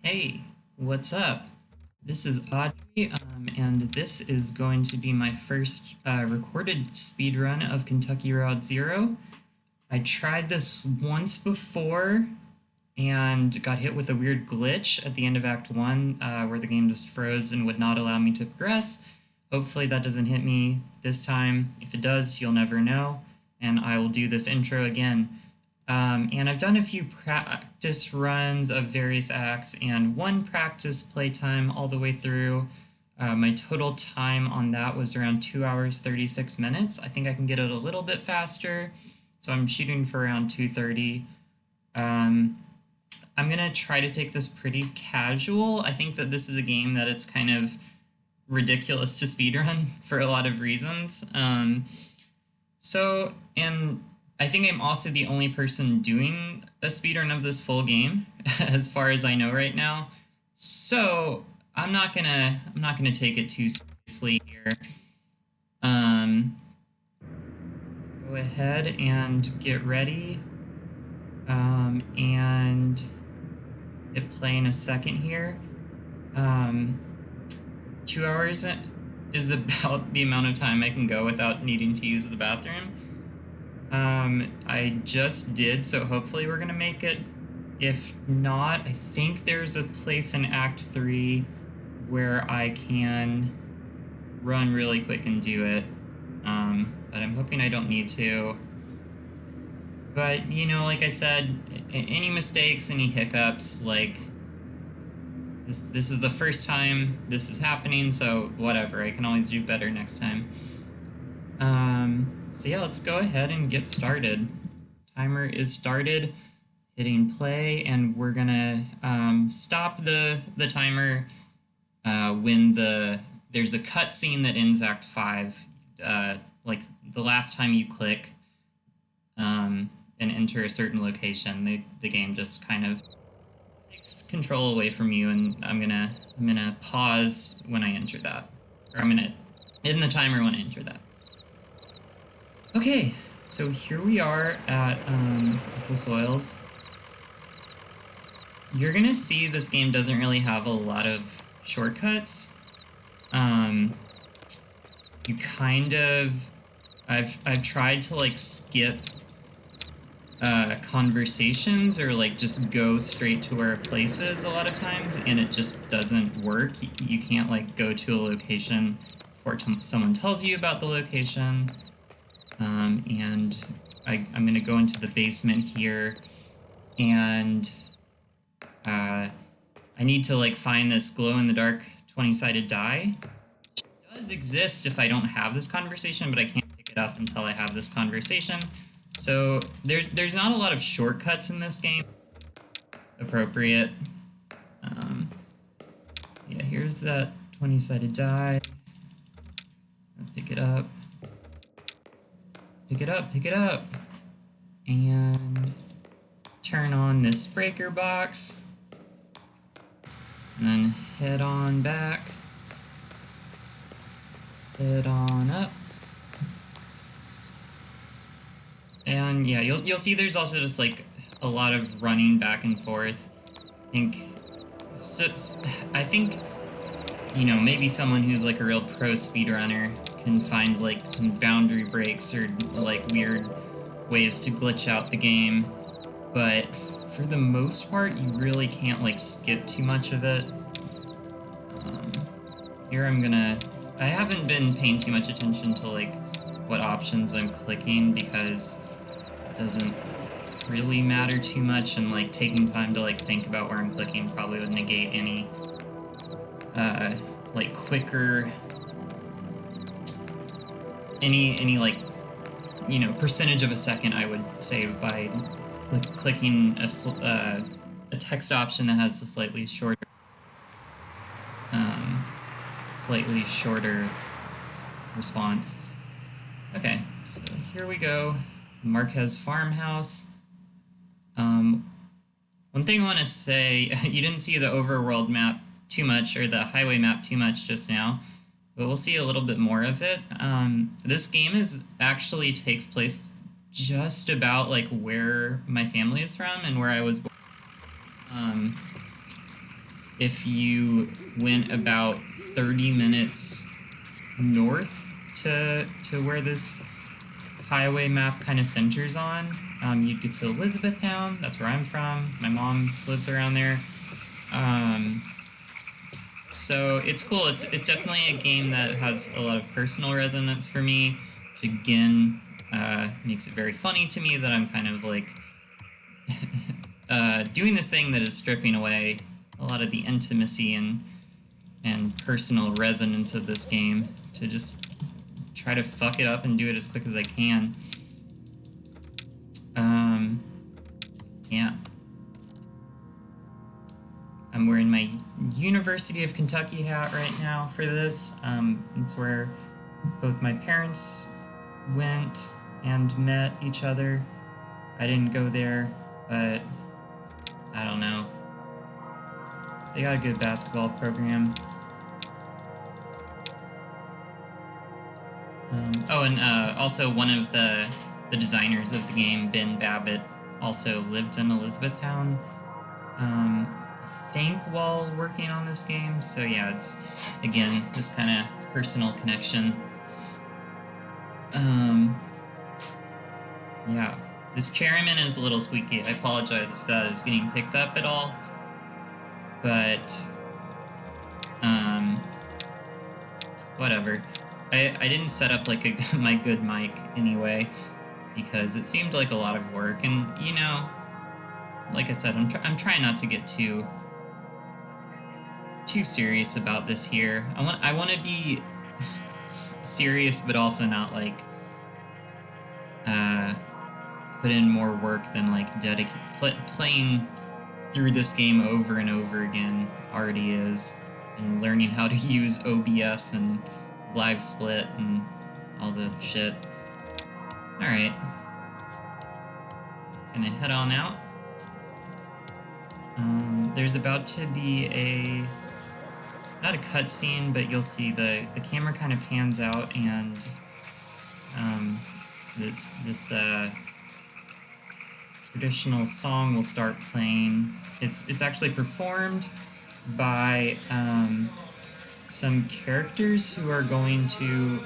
Hey, what's up? This is Audrey, and this is going to be my first recorded speedrun of Kentucky Route Zero. I tried this once before and got hit with a weird glitch at the end of Act 1 where the game just froze and would not allow me to progress. Hopefully that doesn't hit me this time. If it does, you'll never know, and I will do this intro again. And I've done a few practice runs of various acts and one practice playtime all the way through. My total time on that was around 2 hours 36 minutes. I think I can get it a little bit faster, so I'm shooting for around 2:30. I'm gonna try to take this pretty casual. I think that this is a game that it's kind of ridiculous to speedrun for a lot of reasons. And I think I'm also the only person doing a speedrun of this full game, as far as I know right now. So I'm not gonna take it too seriously here. Go ahead and get ready, and hit play in a second here. 2 hours is about the amount of time I can go without needing to use the bathroom. I just did, so hopefully we're gonna make it. If not, I think there's a place in Act 3 where I can run really quick and do it. But I'm hoping I don't need to. But, you know, like I said, any mistakes, any hiccups, like, this is the first time this is happening, so whatever, I can always do better next time. So yeah, let's go ahead and get started. Timer is started, hitting play, and we're gonna stop the timer when there's a cutscene that ends Act 5, like the last time you click and enter a certain location, the game just kind of takes control away from you, and I'm gonna pause when I enter that, or I'm gonna end the timer when I enter that. Okay, so here we are at the soils. You're gonna see this game doesn't really have a lot of shortcuts. You kind of, I've tried to like skip conversations or like just go straight to where a place is a lot of times, and it just doesn't work. You can't like go to a location before someone tells you about the location. And I'm gonna go into the basement here, and I need to like find this glow-in-the-dark 20-sided die. It does exist if I don't have this conversation, but I can't pick it up until I have this conversation. So there's not a lot of shortcuts in this game. Appropriate. Yeah, here's that 20-sided die. I'll pick it up. Pick it up, pick it up, and turn on this breaker box, and then head on back, head on up, and yeah, you'll see there's also just like a lot of running back and forth. I think, you know, maybe someone who's like a real pro speedrunner can find like some boundary breaks or like weird ways to glitch out the game, but for the most part you really can't like skip too much of it. Here I haven't been paying too much attention to like what options I'm clicking because it doesn't really matter too much, and like taking time to like think about where I'm clicking probably would negate any like quicker any like, you know, percentage of a second I would save by clicking a text option that has a slightly shorter response. Okay, so here we go. Marquez Farmhouse. One thing I want to say, you didn't see the overworld map too much, or the highway map too much just now, but we'll see a little bit more of it. This game actually takes place just about like where my family is from and where I was born. if you went about 30 minutes north to where this highway map kind of centers on, you'd get to Elizabethtown. That's where I'm from. My mom lives around there. So it's cool. It's definitely a game that has a lot of personal resonance for me, which again makes it very funny to me that I'm kind of like doing this thing that is stripping away a lot of the intimacy and personal resonance of this game to just try to fuck it up and do it as quick as I can. Yeah. I'm wearing my University of Kentucky hat right now for this. It's where both my parents went and met each other. I didn't go there, but I don't know. They got a good basketball program. Also one of the designers of the game, Ben Babbitt, also lived in Elizabethtown, I think, while working on this game. So yeah, it's, again, this kind of personal connection. Yeah. This cherryman is a little squeaky. I apologize if that is getting picked up at all. But, whatever. I didn't set up like my good mic anyway, because it seemed like a lot of work, and you know, like I said, I'm trying not to get too serious about this here. I want to be serious, but also not like put in more work than like playing through this game over and over again already is, and learning how to use OBS and live split and all the shit. Alright. Gonna head on out. There's about to be not a cutscene, but you'll see the camera kind of pans out, and this traditional song will start playing. It's actually performed by some characters who are going to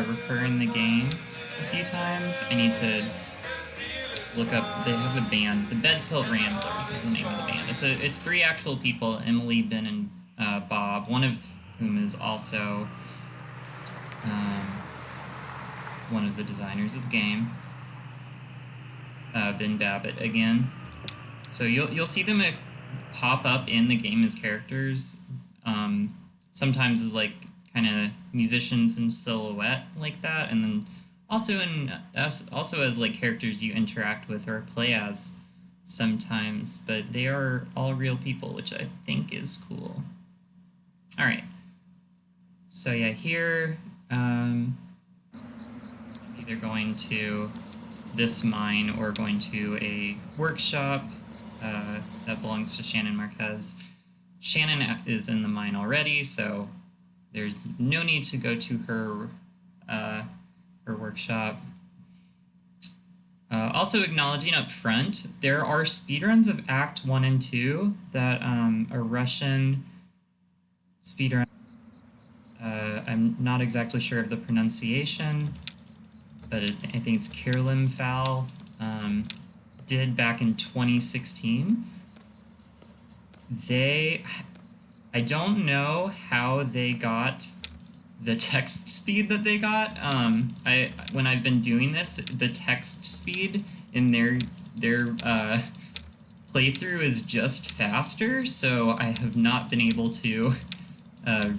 recur in the game a few times. I need to look up. They have a band. The Bedpill Ramblers is the name of the band. It's 3 actual people: Emily, Ben, and Bob. One of whom is also one of the designers of the game. Ben Babbitt again. So you'll see them pop up in the game as characters. Sometimes as like kind of musicians in silhouette like that, and then also as like characters you interact with or play as sometimes. But they are all real people, which I think is cool. All right. So yeah, here either going to this mine or going to a workshop that belongs to Shannon Marquez. Shannon is in the mine already, so there's no need to go to her workshop. Also acknowledging up front, there are speedruns of Act 1 and 2 that a Russian speedrun, I'm not exactly sure of the pronunciation, but I think it's Kirlim Fowl, did back in 2016. I don't know how they got the text speed that they got. When I've been doing this, the text speed in their playthrough is just faster, so I have not been able to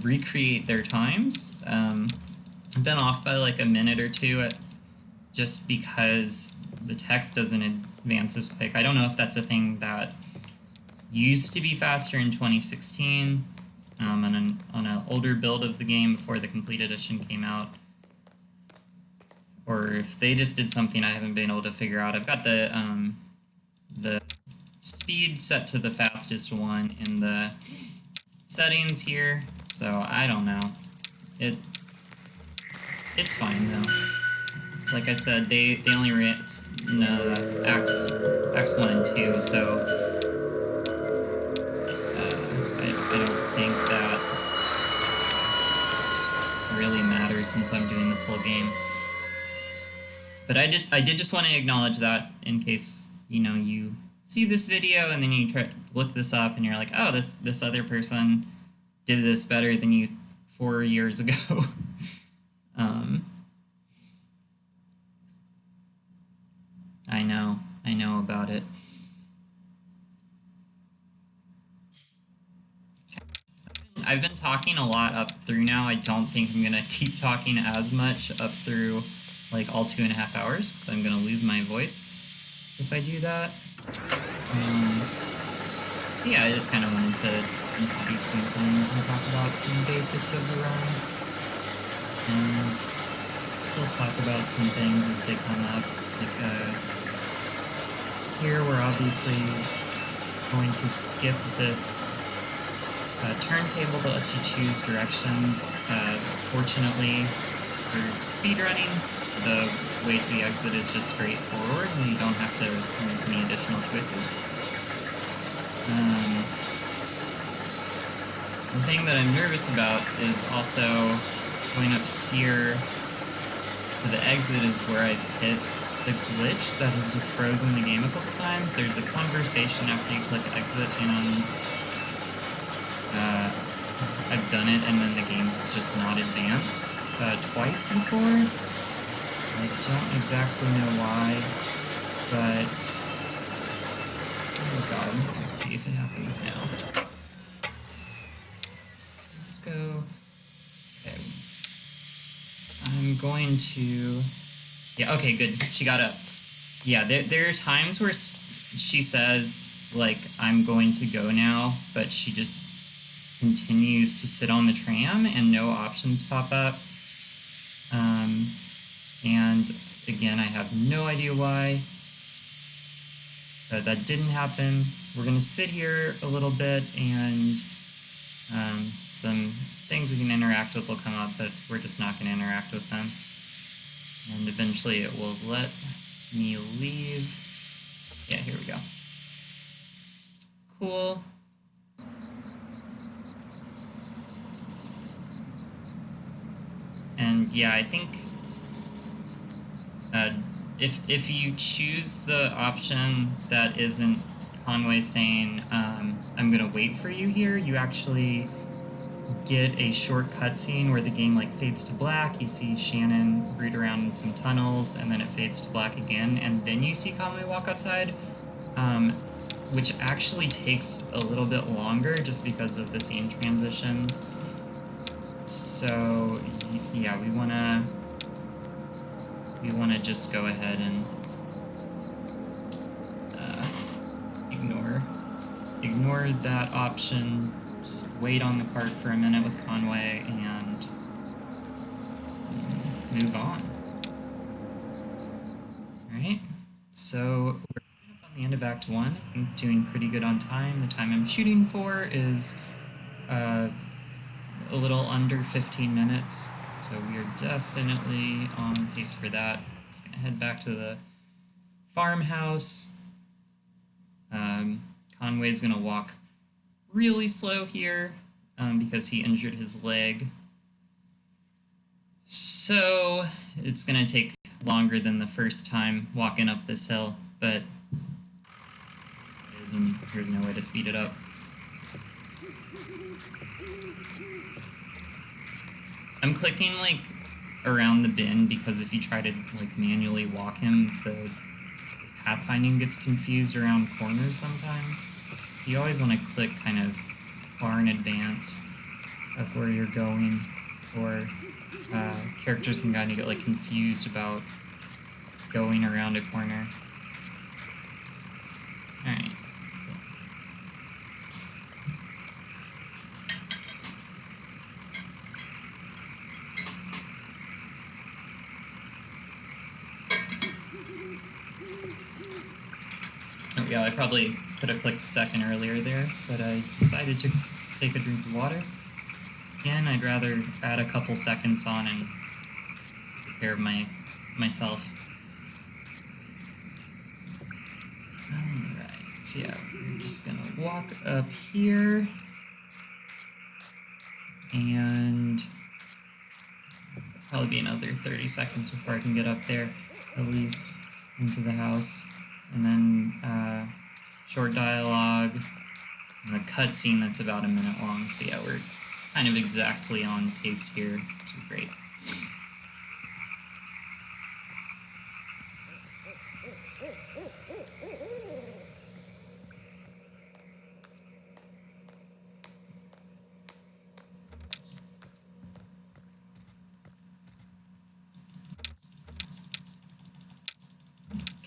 recreate their times. I've been off by like a minute or two just because the text doesn't advance as quick. I don't know if that's a thing that used to be faster in 2016 on an older build of the game before the complete edition came out, or if they just did something I haven't been able to figure out. I've got the speed set to the fastest one in the settings here, so I don't know. It's fine though. Like I said, they only ran Acts 1 and 2, so I since I'm doing the full game. But I did just want to acknowledge that in case, you know, you see this video and then you try to look this up and you're like, oh, this other person did this better than you 4 years ago. I know about it. I've been talking a lot up through now. I don't think I'm gonna keep talking as much up through like all 2.5 hours, because I'm gonna lose my voice if I do that. Yeah, I just kind of wanted to introduce some things and talk about some basics of the run, and still talk about some things as they come up. Like here we're obviously going to skip this turntable that lets you choose directions. Fortunately for speedrunning, the way to the exit is just straightforward and you don't have to make any additional choices. The thing that I'm nervous about is also going up here to the exit is where I've hit the glitch that has just frozen the game a couple times. There's a conversation after you click exit and I've done it and then the game has just not advanced twice before. I don't exactly know why, but oh god, let's see if it happens now. Let's go. Okay. I'm going to... Yeah, okay, good. She got up. Yeah, there are times where she says, like, I'm going to go now, but she just continues to sit on the tram and no options pop up. And again, I have no idea why. That didn't happen. We're going to sit here a little bit and some things we can interact with will come up, but we're just not going to interact with them. And eventually it will let me leave. Yeah, here we go. Cool. And yeah, I think if you choose the option that isn't Conway saying, I'm gonna wait for you here, you actually get a short cutscene where the game like fades to black, you see Shannon root around in some tunnels, and then it fades to black again, and then you see Conway walk outside, which actually takes a little bit longer just because of the scene transitions. So yeah, we wanna just go ahead and ignore that option. Just wait on the cart for a minute with Conway and move on. Alright, so we're up on the end of Act 1. I think doing pretty good on time. The time I'm shooting for is a little under 15 minutes, so we are definitely on pace for that. Just gonna head back to the farmhouse. Conway's gonna walk really slow here because he injured his leg. So it's gonna take longer than the first time walking up this hill, but there's no way to speed it up. I'm clicking like around the bin because if you try to like manually walk him, the pathfinding gets confused around corners sometimes. So you always want to click kind of far in advance of where you're going, or characters can kind of get like confused about going around a corner. Alright. Oh yeah, I probably could have clicked second earlier there, but I decided to take a drink of water. Again, I'd rather add a couple seconds on and take care of myself. Alright, yeah, we're just gonna walk up here, and Probably be another 30 seconds before I can get up there, at least, into the house. And then short dialogue, and a cutscene that's about a minute long. So yeah, we're kind of exactly on pace here, which is great.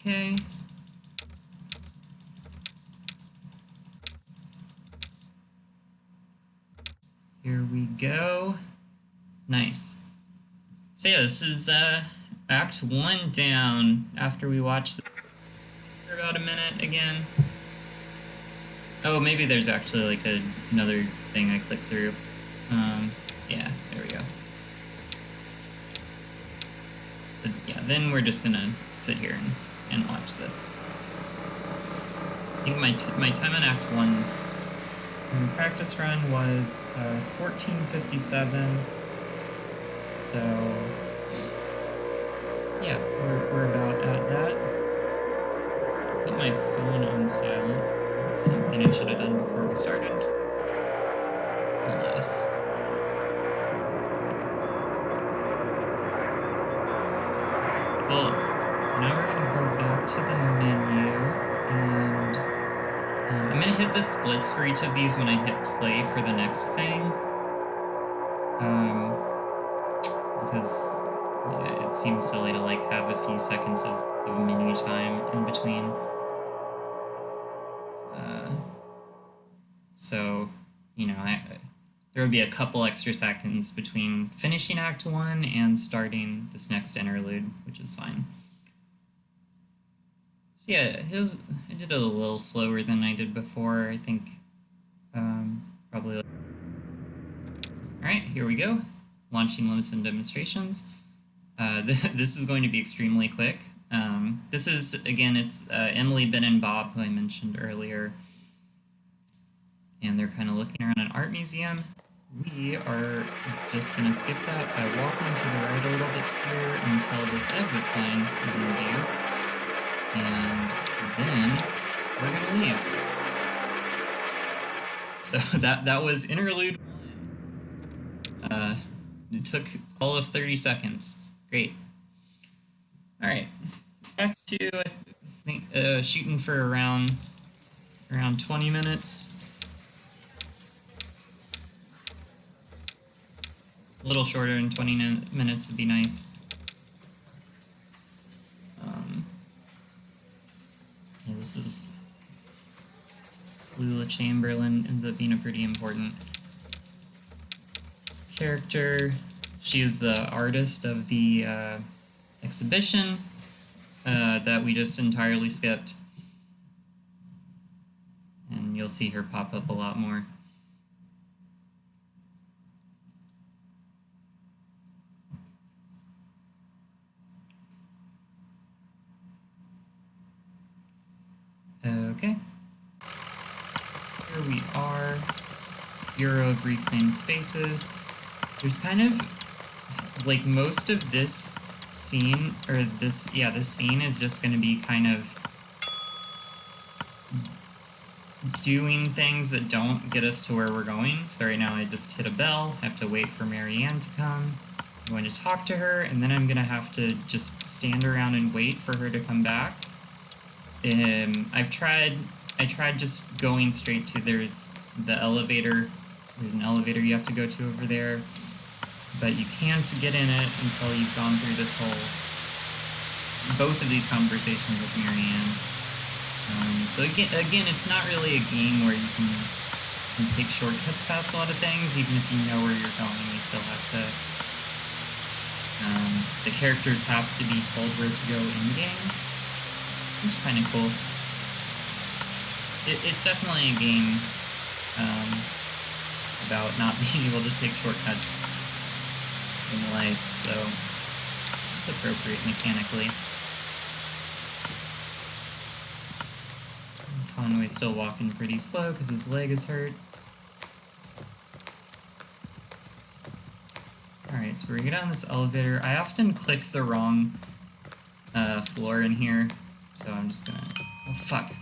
Okay. Here we go. Nice. So yeah, this is Act 1 down after we watched for about a minute again. Oh, maybe there's actually like another thing I clicked through. Yeah, there we go. But yeah, then we're just gonna sit here and watch this. I think my time on Act 1 in the practice run was 14:57. So yeah, we're about at that. Put my phone on silent. That's something I should have done before we started. Alas. Cool. So now we're gonna go back to the menu, and I'm gonna hit the splits for each of these when I hit play for the next thing. Because yeah, it seems silly to like have a few seconds of menu time in between. So, you know, there would be a couple extra seconds between finishing Act 1 and starting this next interlude, which is fine. So yeah, I did it a little slower than I did before, I think. Probably. Alright, here we go. Launching limits and demonstrations. This is going to be extremely quick. This is, again, it's Emily, Ben, and Bob, who I mentioned earlier. And they're kind of looking around an art museum. We are just going to skip that by walking to the right a little bit here until this exit sign is in view. And then we're going to leave. So that was interlude 1. It took all of 30 seconds. Great. All right. Back to, I think, shooting for around 20 minutes. A little shorter than 20 minutes would be nice. Yeah, this is Lula Chamberlain, ends up being a pretty important character. She is the artist of the exhibition that we just entirely skipped. And you'll see her pop up a lot more. Okay. Here we are. Bureau of Reclaimed Spaces. There's kind of, like, most of this scene, or this scene is just going to be kind of doing things that don't get us to where we're going. So right now I just hit a bell, I have to wait for Marianne to come. I'm going to talk to her, and then I'm going to have to just stand around and wait for her to come back. I tried just going straight to, there's the elevator, there's an elevator you have to go to over there, but you can't get in it until you've gone through this both of these conversations with Marianne. So again, it's not really a game where you can take shortcuts past a lot of things. Even if you know where you're going, you still have to, the characters have to be told where to go in-game, which is kind of cool. It's definitely a game about not being able to take shortcuts in life, so it's appropriate mechanically. Conway's still walking pretty slow because his leg is hurt. Alright. Alright, so we're gonna get on this elevator. I often click the wrong floor in here, so I'm just gonna... Oh, fuck.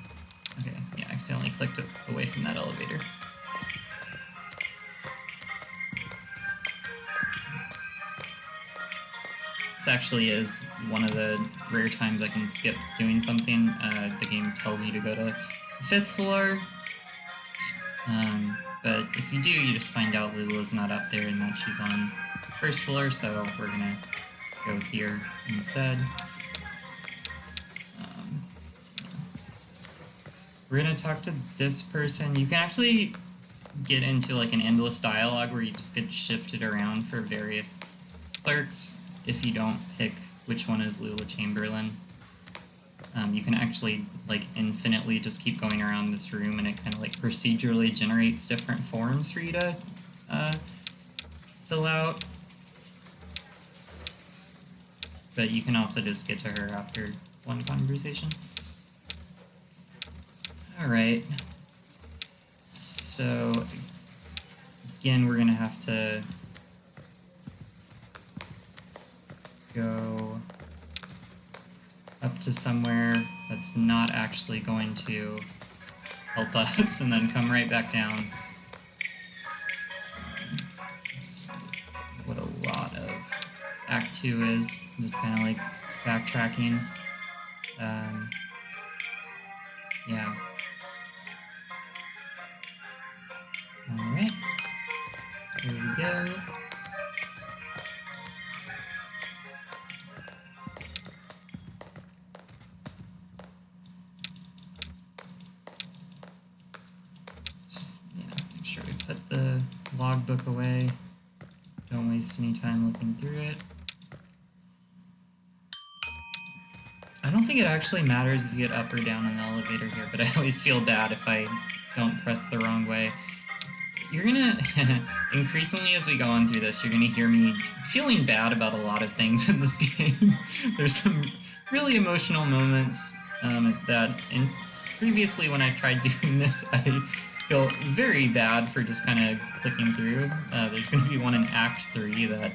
Okay, yeah, I accidentally clicked it away from that elevator. This actually is one of the rare times I can skip doing something. The game tells you to go to the 5th floor, but if you do, you just find out Lula's not up there and that she's on 1st floor, so we're gonna go here instead. We're gonna talk to this person. You can actually get into like an endless dialogue where you just get shifted around for various clerks if you don't pick which one is Lula Chamberlain. You can actually like infinitely just keep going around this room, and it kind of like procedurally generates different forms for you to fill out. But you can also just get to her after one conversation. Alright, so again we're gonna have to go up to somewhere that's not actually going to help us and then come right back down. That's what a lot of Act 2 is, just kind of like backtracking. Yeah. Alright, here we go. Just, make sure we put the logbook away. Don't waste any time looking through it. I don't think it actually matters if you get up or down on the elevator here, but I always feel bad if I don't press the wrong way. You're gonna, increasingly as we go on through this, you're gonna hear me feeling bad about a lot of things in this game. There's some really emotional moments that previously when I tried doing this, I feel very bad for just kind of clicking through. There's gonna be one in Act 3 that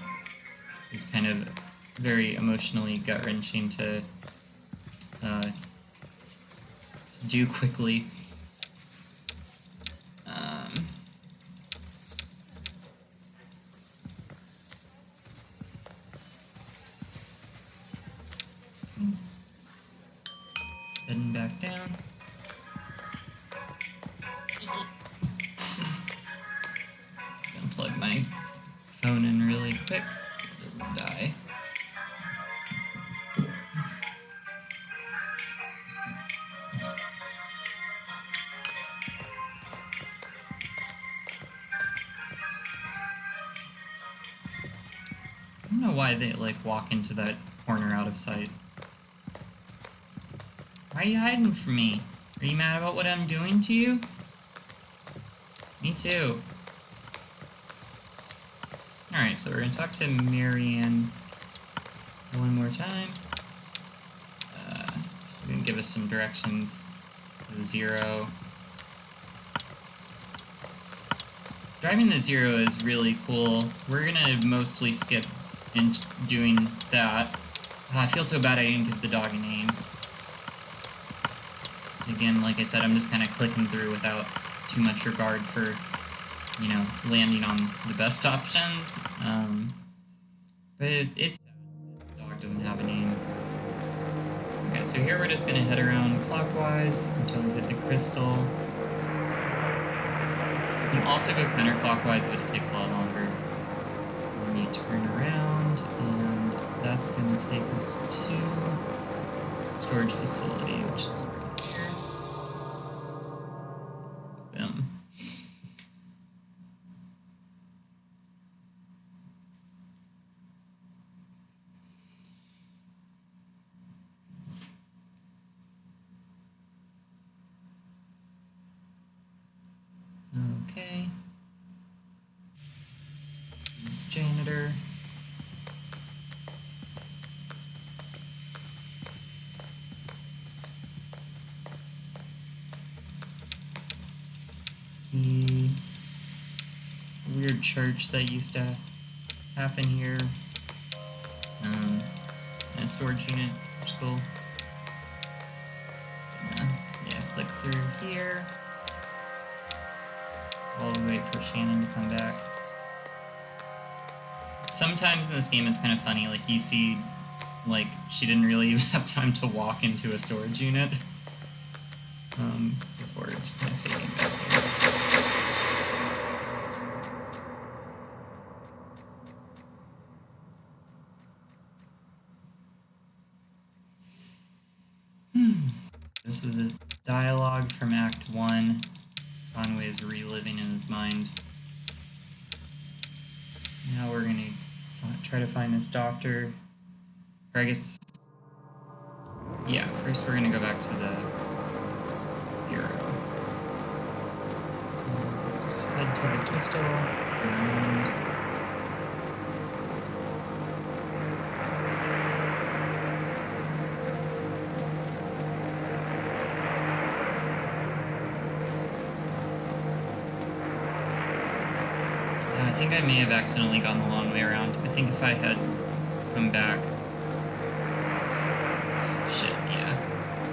is kind of very emotionally gut-wrenching to do quickly. Heading back down. Just gonna plug my phone in really quick so it doesn't die. I don't know why they like walk into that corner out of sight. Why are you hiding from me? Are you mad about what I'm doing to you? Me too. Alright, so we're gonna talk to Marianne one more time. She's gonna give us some directions to the 0. Driving the 0 is really cool. We're gonna mostly skip in doing that. I feel so bad I didn't give the dog a name. Again, like I said, I'm just kind of clicking through without too much regard for, landing on the best options. But it's sad the dog doesn't have a name. Okay, so here we're just going to head around clockwise until we hit the crystal. You can also go counterclockwise, but it takes a lot longer. Then you turn around, and that's going to take us to storage facility, which is right here. Boom. Okay. This janitor. The weird church that used to happen here. And a storage unit, which is cool. Yeah, click through here. While we wait for Shannon to come back. Sometimes in this game it's kind of funny, like you see, like, she didn't really even have time to walk into a storage unit. Before just kind of fading back there. This is a dialogue from Act 1. Conway is reliving in his mind. Now we're gonna try to find this doctor. Or I guess... yeah, first we're gonna go back to the bureau. So just head to the crystal, and... I think I may have accidentally gone the long way around. I think if I had come back... shit, yeah.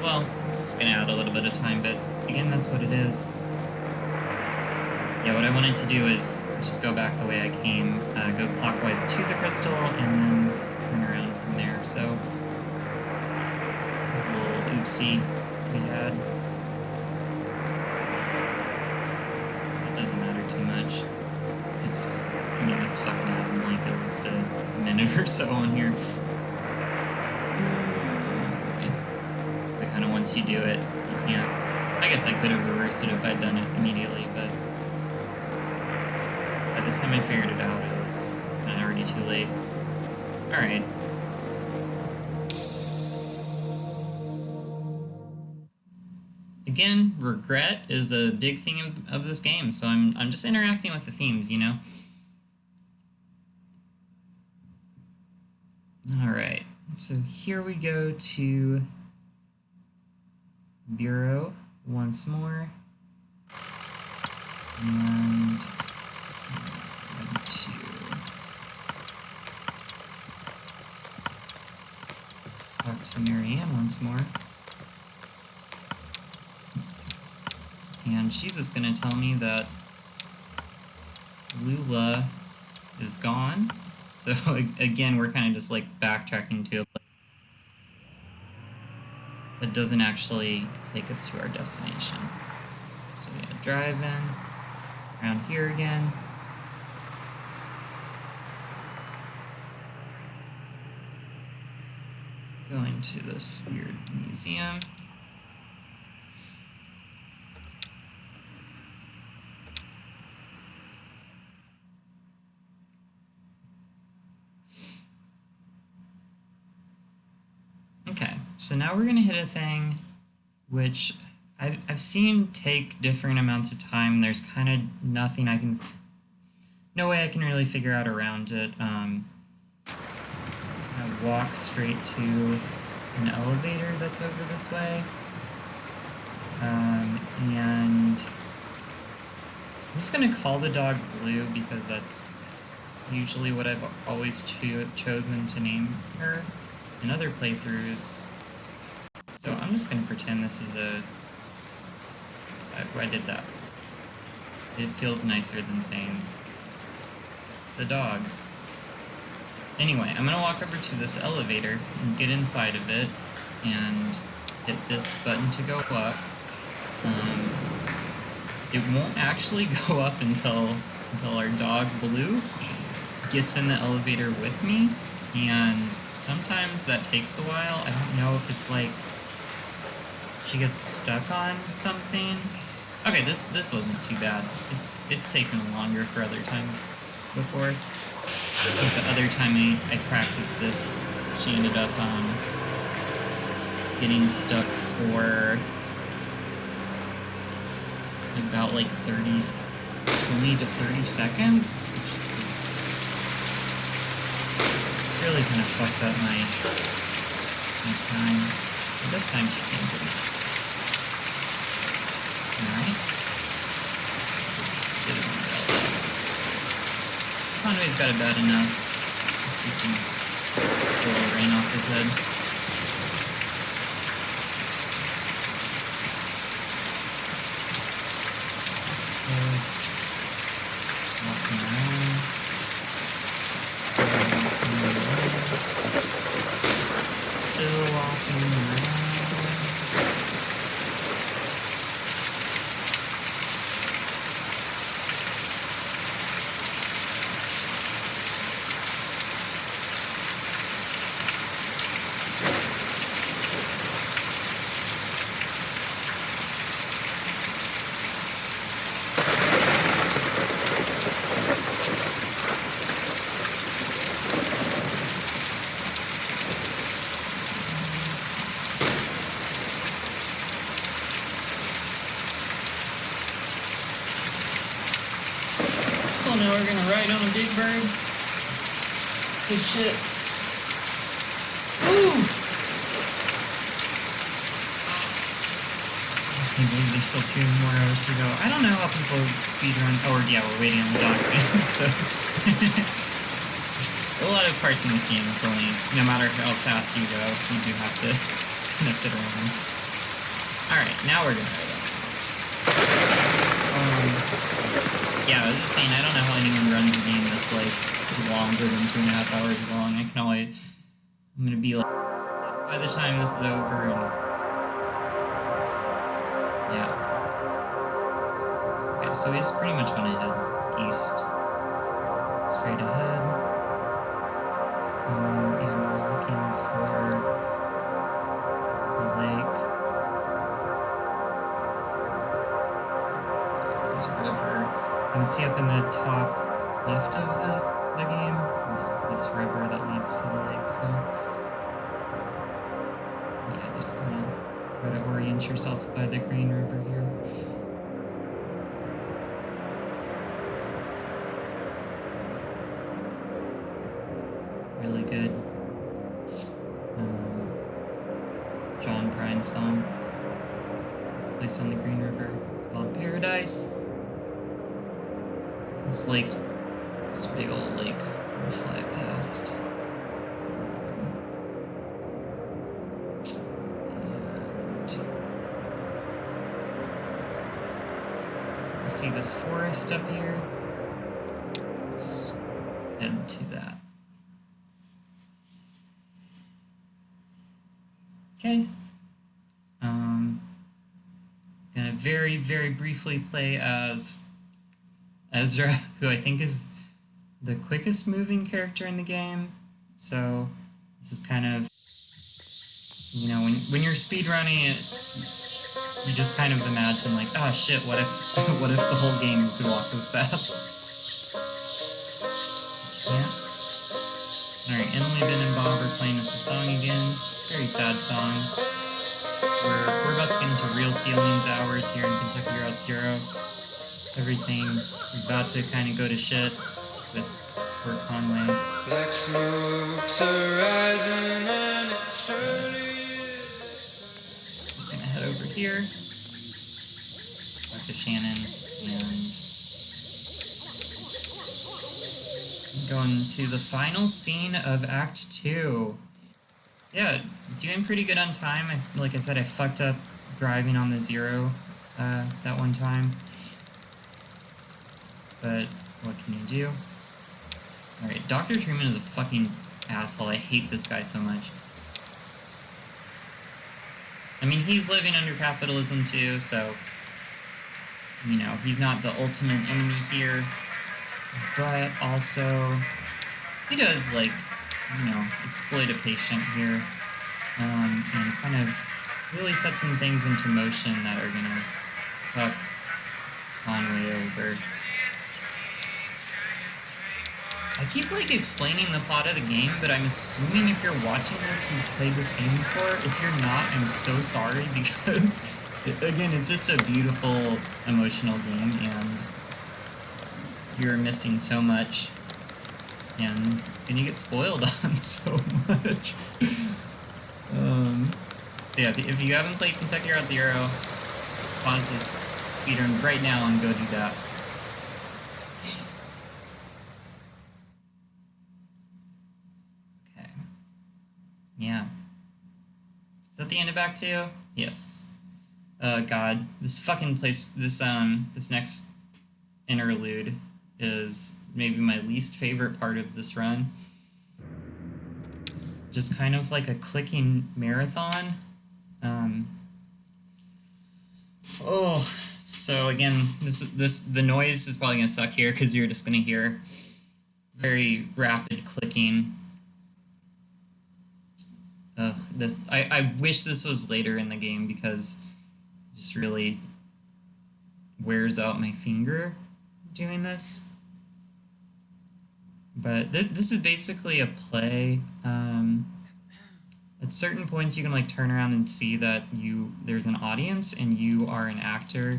Well, it's gonna add a little bit of time, but again, that's what it is. Yeah, what I wanted to do is just go back the way I came, go clockwise to the crystal, and then turn around from there, so... there's a little oopsie we had. It doesn't matter too much. I mean, it's fucking adding like at least a minute or so on here. But kind of once you do it, you can't... I guess I could have reversed it if I'd done it immediately, but... by the time I figured it out, it's kind of already too late. Alright. Again, regret is a big theme of this game, so I'm just interacting with the themes, you know? Alright, so here we go to Bureau once more. And to talk to Marianne once more. And she's just gonna tell me that Lula is gone. So again, we're kind of just like backtracking to a place that doesn't actually take us to our destination. So yeah, drive in, around here again. Going to this weird museum. Okay, so now we're gonna hit a thing which I've seen take different amounts of time. There's kind of no way I can really figure out around it. I walk straight to an elevator that's over this way. And I'm just gonna call the dog Blue because that's usually what I've always chosen to name her in other playthroughs. So I'm just gonna pretend this is I did that. It feels nicer than saying the dog. Anyway, I'm gonna walk over to this elevator and get inside of it and hit this button to go up. It won't actually go up until our dog Blue gets in the elevator with me, and sometimes that takes a while. I don't know if it's like she gets stuck on something. Okay, this wasn't too bad. It's taken longer for other times before. I think the other time I practiced this, she ended up getting stuck for about like 20 to 30 seconds. It's really kind of fucked up my time. But this time she came to me. Alright. Conway's got it bad enough. A little rain off his head. Walking around. Still walking around. Oh no, we're gonna ride on a big bird. Good shit. Woo! I can't believe there's still 2 more hours to go. I don't know how people speedrun. Oh, yeah, we're waiting on the document. So a lot of parts in this game, it's only, no matter how fast you go, you do have to kind of sit around. Alright, now we're gonna ride on. Yeah, I was just saying, I don't know how anyone runs a game that's like longer than 2.5 hours long. I can always, I'm gonna be like, by the time this is over, and yeah. Okay, so we just pretty much want to head east, straight ahead, and we're looking for a lake. There's a river. You can see up in the top left of the game, this river that leads to the lake, so yeah, just gonna try to orient yourself by the green river here. Really good John Prine song. It's a place on the green river called Paradise. This lake's this big old lake we'll fly past. And you see this forest up here? Just head to that. Okay. Gonna very, very briefly play as Ezra, who I think is the quickest moving character in the game. So this is kind of, you know, when you're speedrunning it, you just kind of imagine like, oh shit, what if what if the whole game could walk this fast? Yeah. Alright, Emily, Ben, and Bob are playing us a song again. Very sad song. We're about to get into real feelings hours here in Kentucky Route Zero. Everything's about to kind of go to shit with Fort Conway. Black smoke's rising and it surely is. Just gonna head over here, talk to Shannon, and going to the final scene of Act 2. Yeah, doing pretty good on time. Like I said, I fucked up driving on the Zero that one time. But what can you do? Alright, Dr. Truman is a fucking asshole. I hate this guy so much. I mean, he's living under capitalism too, so, you know, he's not the ultimate enemy here. But also, he does, like, you know, exploit a patient here, and kind of really set some things into motion that are gonna fuck Conway over. I keep, like, explaining the plot of the game, but I'm assuming if you're watching this, you've played this game before. If you're not, I'm so sorry, because, again, it's just a beautiful, emotional game, and you're missing so much, and you get spoiled on so much. Yeah, if you haven't played Kentucky Route Zero, pause this speedrun right now and go do that. the end of Act 2? Yes. God, this fucking place, this next interlude is maybe my least favorite part of this run. It's just kind of like a clicking marathon. Oh, so again, the noise is probably gonna suck here because you're just gonna hear very rapid clicking. I wish this was later in the game because it just really wears out my finger doing this. But this is basically a play. At certain points, you can like turn around and see that there's an audience and you are an actor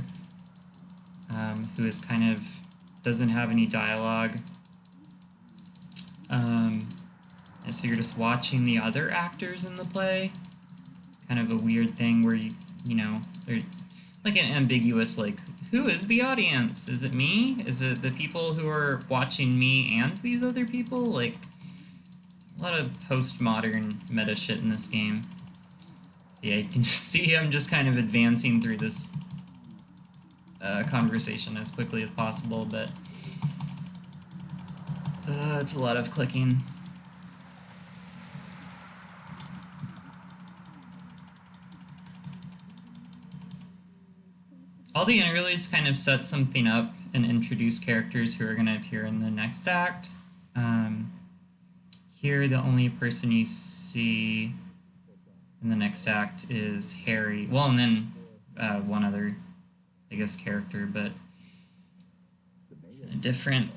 who is kind of doesn't have any dialogue. And so you're just watching the other actors in the play. Kind of a weird thing where you know, they're like an ambiguous, like, who is the audience? Is it me? Is it the people who are watching me and these other people? Like, a lot of postmodern meta shit in this game. So yeah, you can just see I'm just kind of advancing through this conversation as quickly as possible, but it's a lot of clicking. All the interludes kind of set something up and introduce characters who are going to appear in the next act. Here, the only person you see in the next act is Harry. Well, and then one other, I guess, character, but different.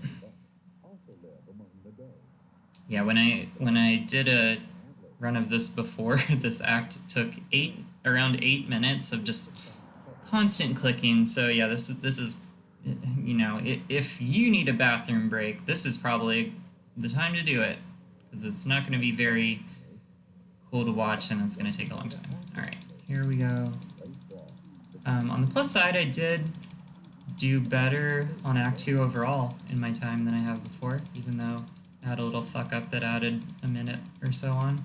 Yeah, when I did a run of this before, this act took around 8 minutes of just constant clicking. So yeah, this is, you know, if you need a bathroom break, this is probably the time to do it, because it's not going to be very cool to watch and it's going to take a long time. All right, here we go. On the plus side, I did do better on Act 2 overall in my time than I have before, even though I had a little fuck up that added a minute or so on.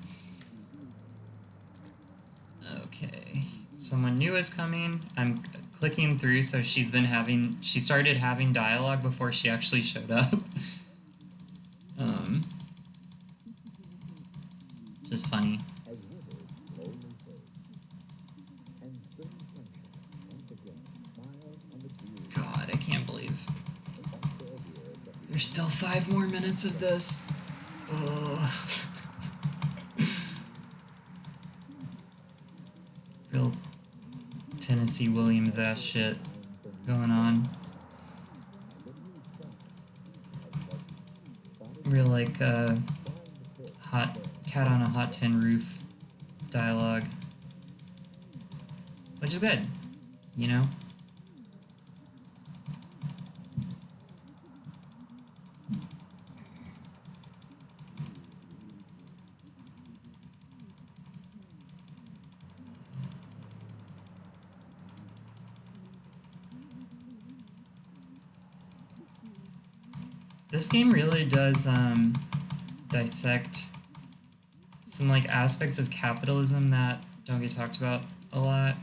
Okay, someone new is coming. I'm clicking through, so she started having dialogue before she actually showed up. Just funny. God, I can't believe there's still 5 more minutes of this. Real Tennessee Williams ass shit going on. Real like hot cat on a hot tin roof dialogue, which is good, you know. This game really does dissect some like aspects of capitalism that don't get talked about a lot.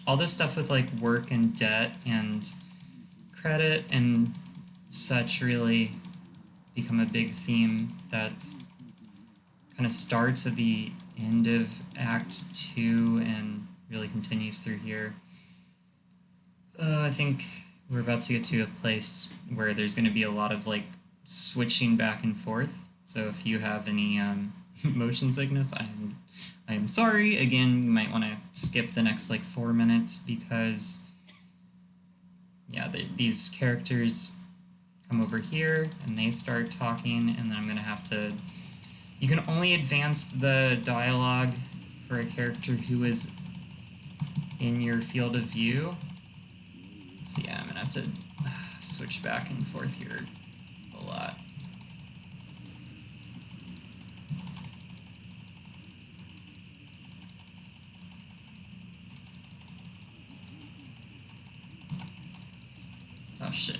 All this stuff with like work and debt and credit and such really become a big theme that's kind of starts at the end of Act 2 and really continues through here. I think we're about to get to a place where there's going to be a lot of like switching back and forth. So if you have any motion sickness, I am sorry. Again, you might want to skip the next like 4 minutes because yeah, these characters come over here and they start talking, and then I'm going to have to... You can only advance the dialogue for a character who is in your field of view. So yeah, I'm going to have to switch back and forth here a lot. Oh shit.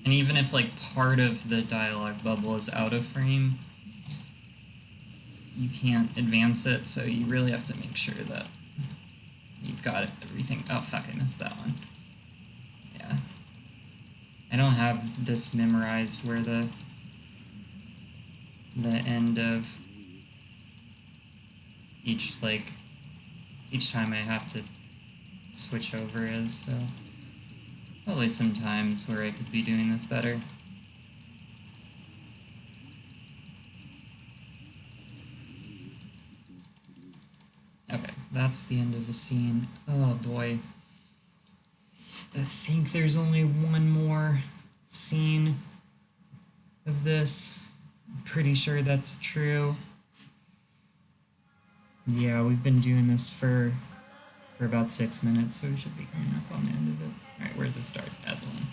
And And even if like part of the dialogue bubble is out of frame, you can't advance it, so you really have to make sure that you've got everything. Oh fuck, I missed that one. Yeah. I don't have this memorized where the end of each time I have to switch over is, so probably some times where I could be doing this better. Okay, that's the end of the scene. Oh boy. I think there's only one more scene of this. I'm pretty sure that's true. Yeah, we've been doing this for about 6 minutes, so we should be coming up on the end of it. Alright, where's the start? Add the one.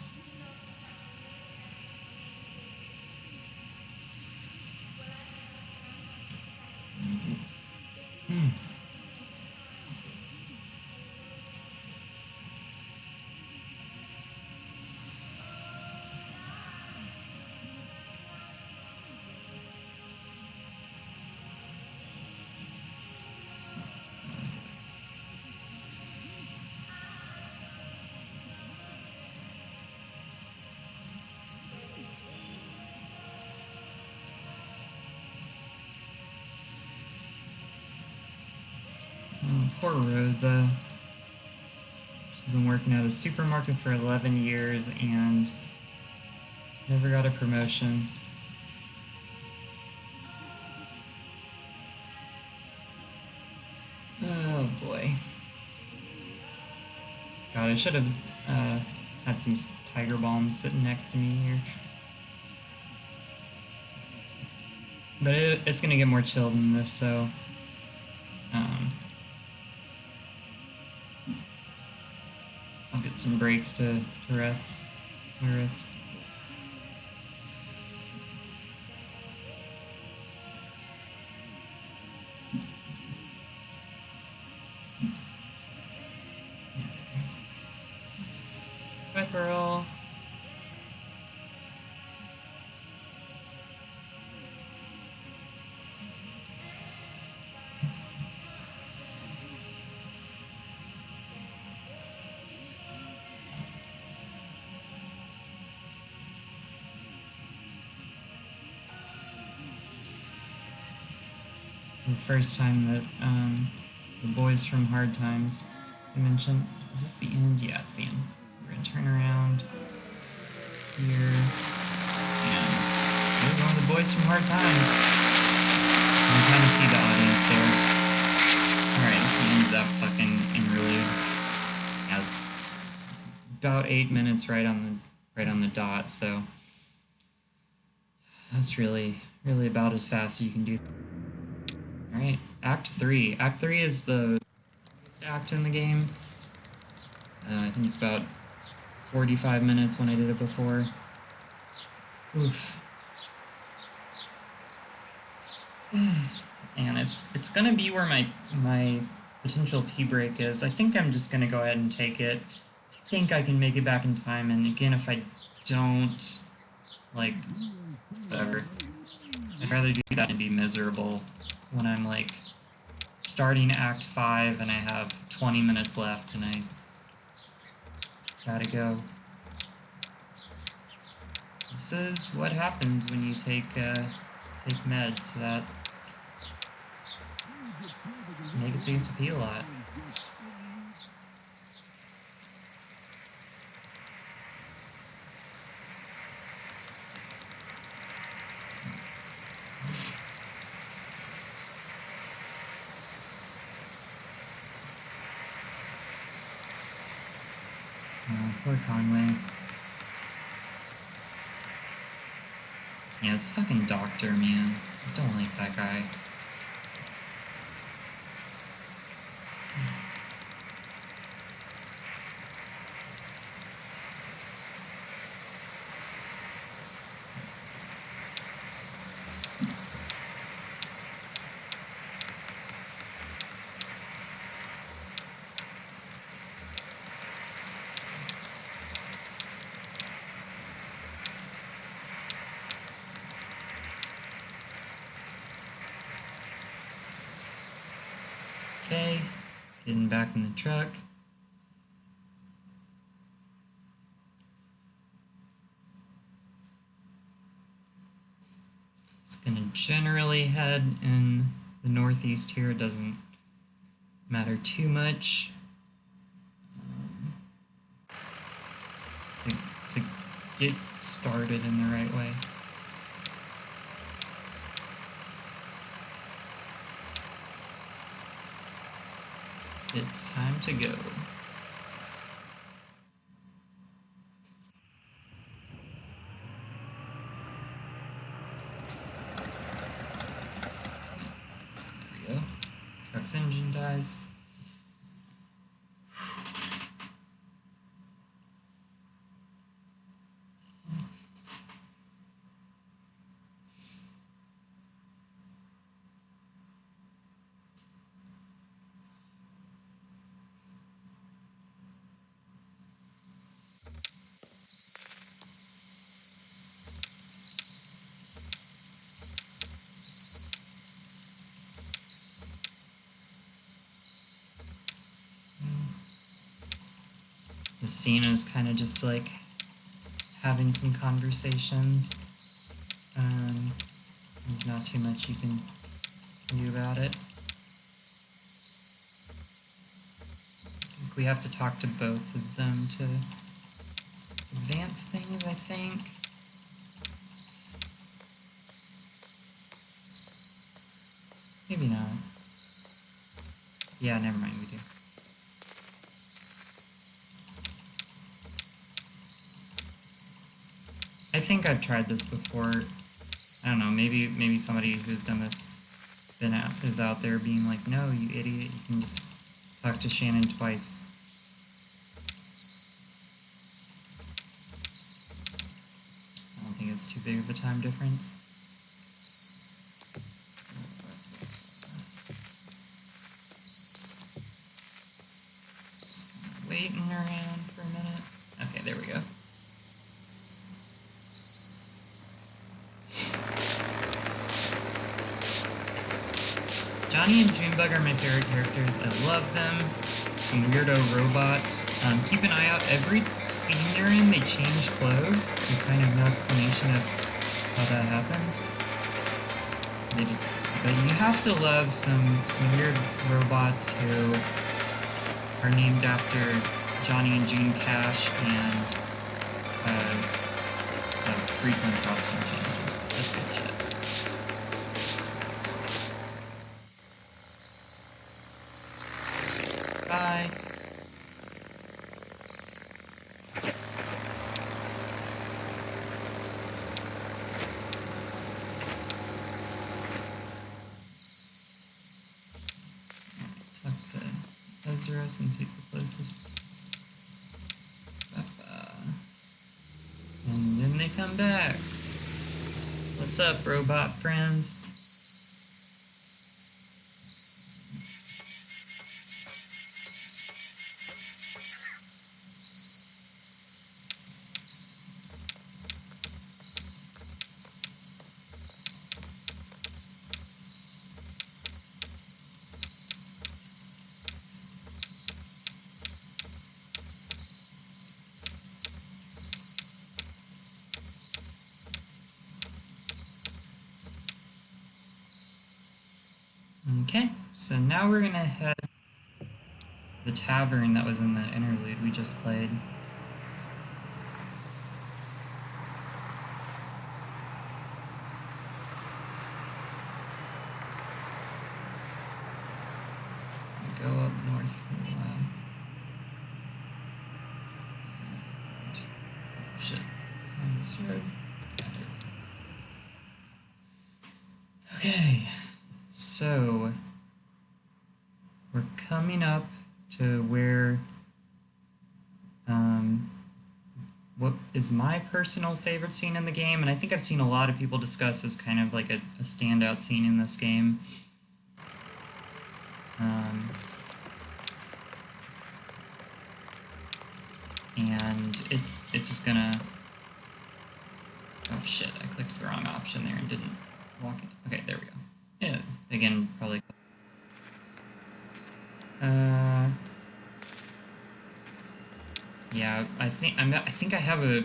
Oh, poor Rosa. She's been working at a supermarket for 11 years and never got a promotion. Oh boy. God, I should have had some tiger balm sitting next to me here. But it's gonna get more chill than this, so I'll get some breaks to rest. Bye, Pearl. The first time that the boys from Hard Times I mentioned. Is this the end? Yeah, it's the end. We're gonna turn around here, and there's one of the boys from Hard Times. You can kind of see the audience there. Alright, this ends up fucking interlude. Yeah, about 8 minutes right on the dot, so that's really about as fast as you can do. Alright, Act 3. Act 3 is the longest act in the game. I think it's about 45 minutes when I did it before. Oof. And it's gonna be where my potential pee break is. I think I'm just gonna go ahead and take it. I think I can make it back in time, and again, if I don't, like, whatever. I'd rather do that than be miserable when I'm, like, starting Act 5 and I have 20 minutes left and I gotta go. This is what happens when you take meds that make it so you have to pee a lot. Oh, poor Conway. Yeah, it's a fucking doctor, man. I don't like that guy. getting back in the truck. It's gonna generally head in the northeast here. It doesn't matter too much. To get started in the right way. It's time to go. There we go. Truck's engine dies. The scene is kind of just like having some conversations. There's not too much you can do about it. I think we have to talk to both of them to advance things, I think. Maybe not. Yeah, never mind, we do. I think I've tried this before. I don't know, maybe somebody who's done this is out there being like, no, you idiot, you can just talk to Shannon twice. I don't think it's too big of a time difference. Just kind of waiting around for a minute. Okay, there we go. Johnny and Junebug are my favorite characters. I love them. Some weirdo robots. Keep an eye out. Every scene they're in, they change clothes. There's kind of no explanation of how that happens. But you have to love some weird robots who are named after Johnny and June Cash and have frequent costume changes. That's good shit. Bye. Talk to Ezra since he's the closest. And then they come back. What's up, robot friends? Okay, so now we're gonna head to the tavern that was in the interlude we just played. Go up north for a while. Oh shit, it's on this road. Okay, so we're coming up to where what is my personal favorite scene in the game, and I think I've seen a lot of people discuss as kind of like a standout scene in this game. And it's just gonna... Oh shit, I clicked the wrong option there and didn't walk it. Okay, there we go. Yeah, again, probably... Yeah, I think I have a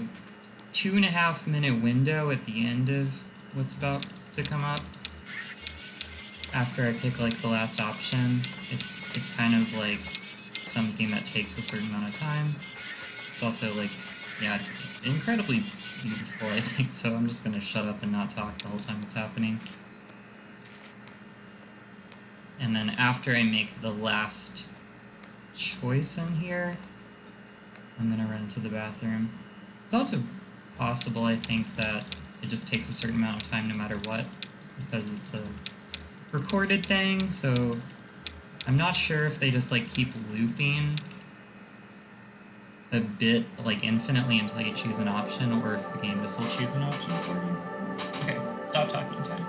2.5 minute window at the end of what's about to come up. After I pick like the last option, it's kind of like something that takes a certain amount of time. It's also like, yeah, incredibly beautiful, I think, so I'm just gonna shut up and not talk the whole time it's happening. And then after I make the last choice in here, I'm gonna run to the bathroom. It's also possible, I think, that it just takes a certain amount of time no matter what, because it's a recorded thing, so I'm not sure if they just like keep looping a bit like infinitely until you choose an option, or if the game just will choose an option for you. Okay, stop talking time.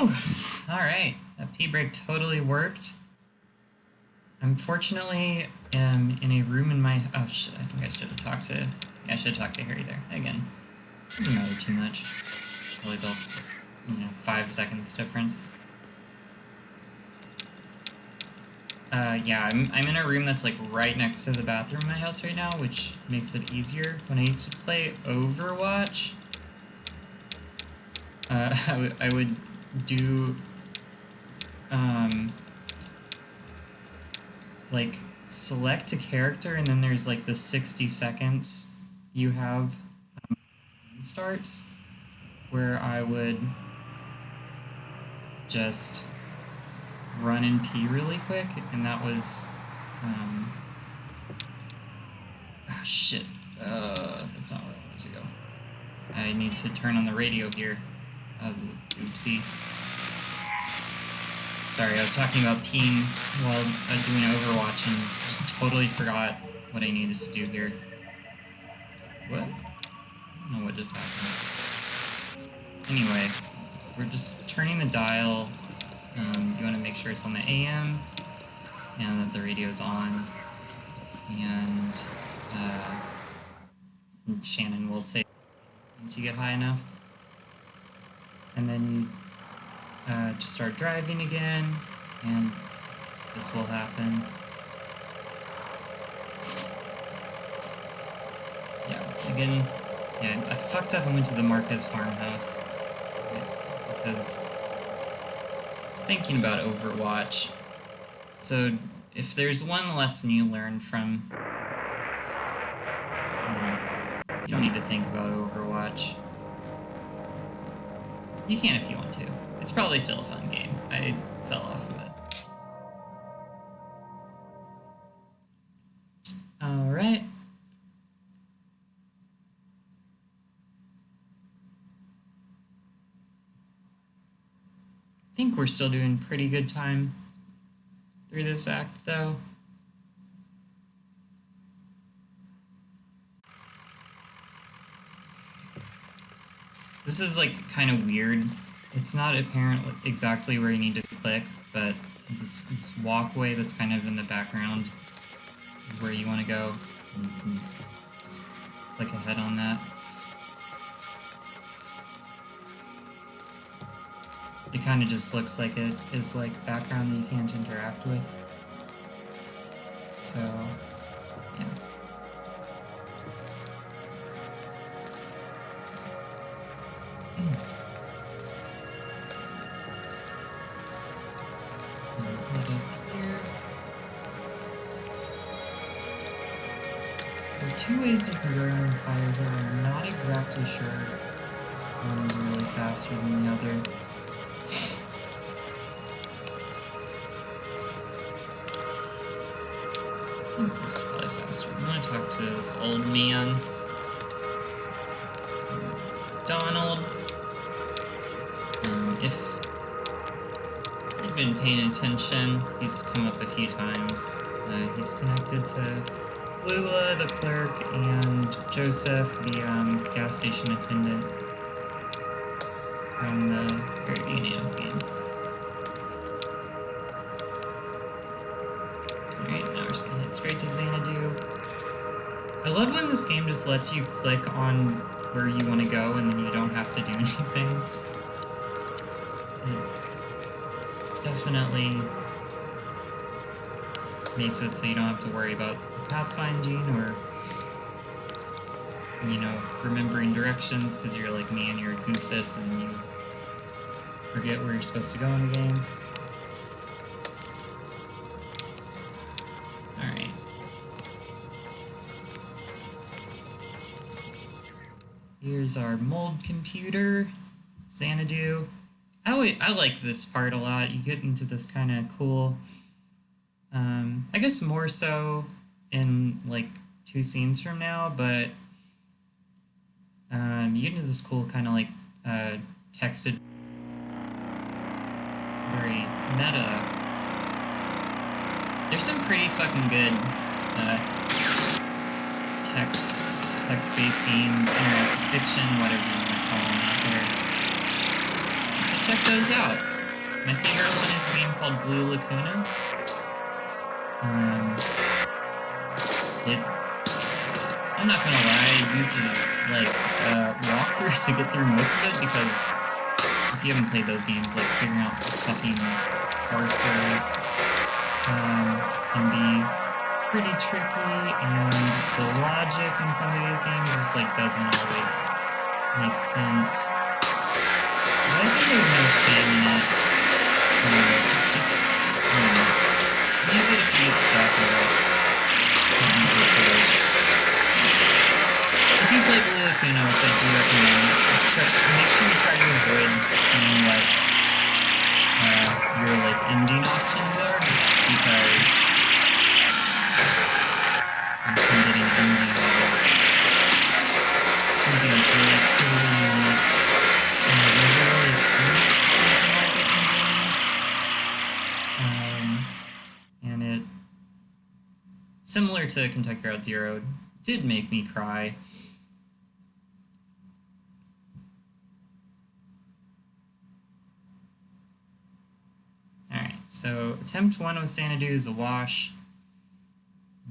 Whew! Alright, that pee break totally worked. Unfortunately, am in a room in my... Oh shit, I think I should have talked to... Yeah, I should have talked to Harry there. Again, doesn't matter too much. Probably about, 5 seconds difference. Yeah, I'm in a room that's like right next to the bathroom in my house right now, which makes it easier. When I used to play Overwatch, I would do, like, select a character, and then there's like the 60 seconds you have starts, where I would just run and pee really quick, and that was, oh shit, that's not where I wanted to go. I need to turn on the radio here. Oopsie. Sorry, I was talking about peeing while doing Overwatch and just totally forgot what I needed to do here. What? I don't know what just happened. Anyway, we're just turning the dial. You want to make sure it's on the AM and that the radio's on. And Shannon will say once you get high enough. And then you just start driving again, and this will happen. Yeah, again, yeah, I fucked up and went to the Marquez farmhouse because I was thinking about Overwatch. So if there's one lesson you learn from this, you don't need to think about Overwatch. You can if you want to. It's probably still a fun game. I fell off of it. Alright. I think we're still doing pretty good time through this act, though. This is, like, kind of weird. It's not apparent exactly where you need to click, but this walkway that's kind of in the background is where you want to go. And you can just click ahead on that. It kind of just looks like it is, like, background that you can't interact with. So, yeah. There are two ways you can go around fire here. I'm not exactly sure one is really faster than the other. I think this is probably faster. I'm gonna talk to this old man. Donald. If you've been paying attention, he's come up a few times. He's connected to Lula, the clerk, and Joseph, the gas station attendant from the very beginning of the game. Alright, now we're just gonna hit straight to Xanadu. I love when this game just lets you click on where you want to go and then you don't have to do anything. It definitely makes it so you don't have to worry about pathfinding or, remembering directions, because you're like me and you're a goofus and you forget where you're supposed to go in the game. Alright. Here's our mold computer, Xanadu. I like this part a lot. You get into this kind of cool, I guess more so in like 2 scenes from now, but you get into this cool kind of like texted, very meta. There's some pretty fucking good text-based games, interactive fiction, whatever you want to call them out there. So check those out. My favorite one is a game called Blue Lacuna. I'm not gonna lie, I used like walkthrough to get through most of it, because if you haven't played those games, like figuring out fucking parsers can be pretty tricky, and the logic in some of these games just like doesn't always make sense. But I think there's no shame in it. Just use it if you need stuff or if you play Blue Lacuna, which I do recommend, make sure you try to avoid seeing what your like ending options are, because you can get an ending that is something that's really cool and unique, and I've never really experienced something like it in games. And it, similar to Kentucky Route Zero, did make me cry. Alright, so attempt 1 with Xanadu is a wash.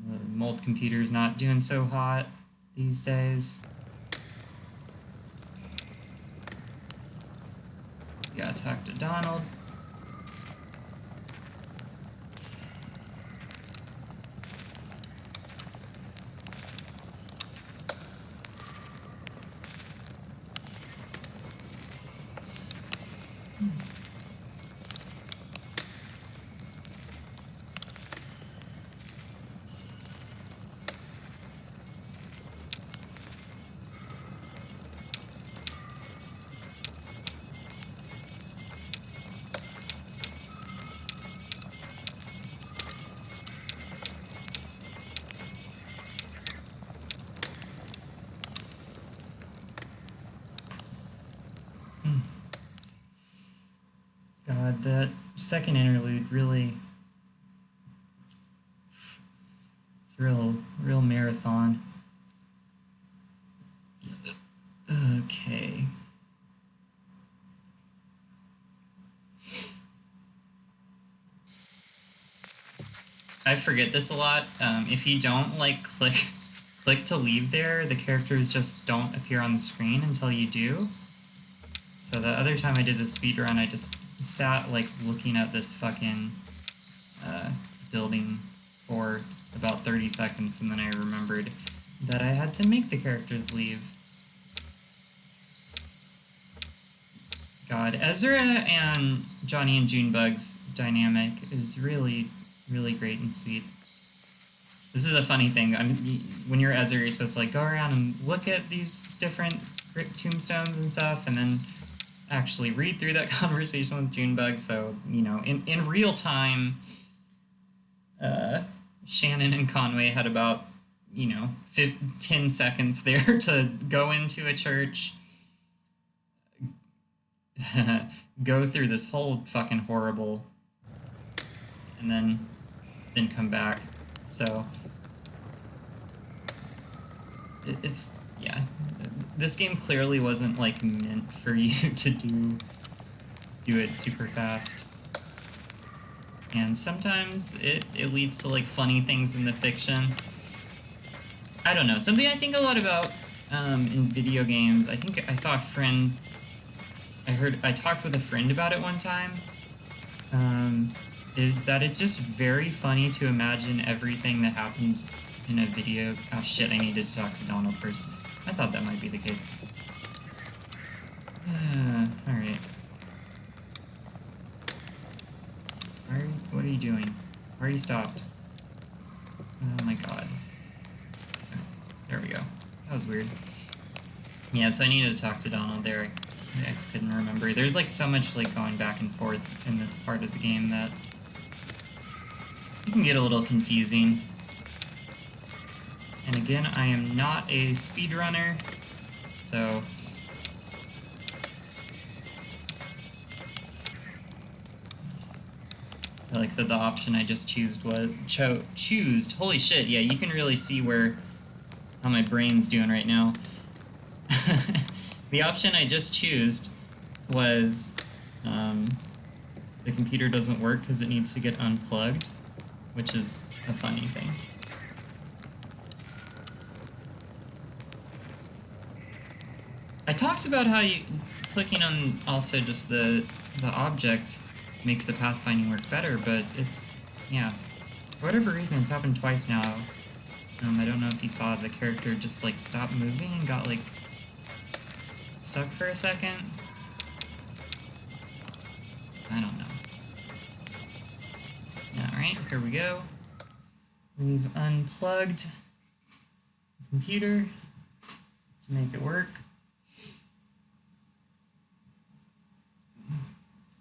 The mold computer's not doing so hot these days. Gotta talk to Donald. God, that second interlude really... it's a real marathon. Okay. I forget this a lot. If you don't like click to leave there, the characters just don't appear on the screen until you do. So the other time I did the speedrun, I just sat like looking at this fucking building for about 30 seconds, and then I remembered that I had to make the characters leave. God, Ezra and Johnny and Junebug's dynamic is really, really great and sweet. This is a funny thing. When you're Ezra, you're supposed to like go around and look at these different tombstones and stuff, and then actually read through that conversation with Junebug. So, you know, in real time, Shannon and Conway had about, 10 seconds there to go into a church, go through this whole fucking horrible, and then come back. So it's, yeah, this game clearly wasn't like meant for you to do it super fast. And sometimes it leads to like funny things in the fiction. I don't know, something I think a lot about in video games. I think I saw a friend, I talked with a friend about it one time, is that it's just very funny to imagine everything that happens in a video. Oh shit, I needed to talk to Donald first. I thought that might be the case. Alright. What are you doing? Why are you stopped? Oh my god. There we go. That was weird. Yeah, so I needed to talk to Donald there. I just couldn't remember. There's like so much like going back and forth in this part of the game that it can get a little confusing. And again, I am not a speedrunner, so I like that the option I just chose holy shit, yeah, you can really see how my brain's doing right now. The option I just chose was the computer doesn't work because it needs to get unplugged, which is a funny thing. I talked about how clicking on also just the object makes the pathfinding work better, but it's, yeah, for whatever reason it's happened twice now. I don't know if you saw the character just like stopped moving and got like stuck for a second. I don't know. Alright, here we go. We've unplugged the computer to make it work.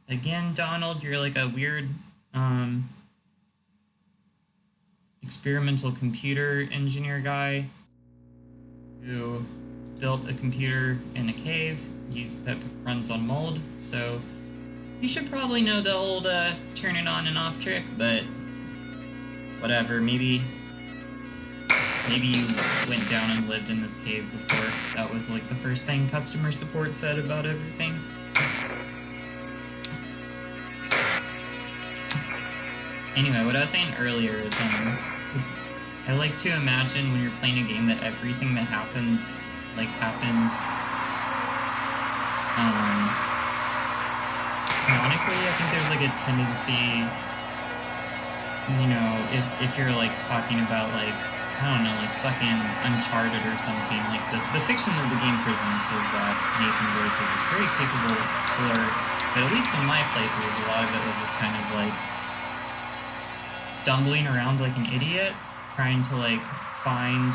Again, Donald, you're like a weird experimental computer engineer guy who built a computer in a cave that runs on mold, so you should probably know the old turn it on and off trick, but whatever, maybe you went down and lived in this cave before. That was like the first thing customer support said about everything. Anyway, what I was saying earlier is, I like to imagine when you're playing a game that everything that happens, canonically. I think there's like a tendency, you know, if you're like talking about like, I don't know, like fucking Uncharted or something, like the fiction that the game presents is that Nathan Drake is this very capable explorer, but at least in my playthroughs, a lot of it was just kind of like stumbling around like an idiot, trying to like find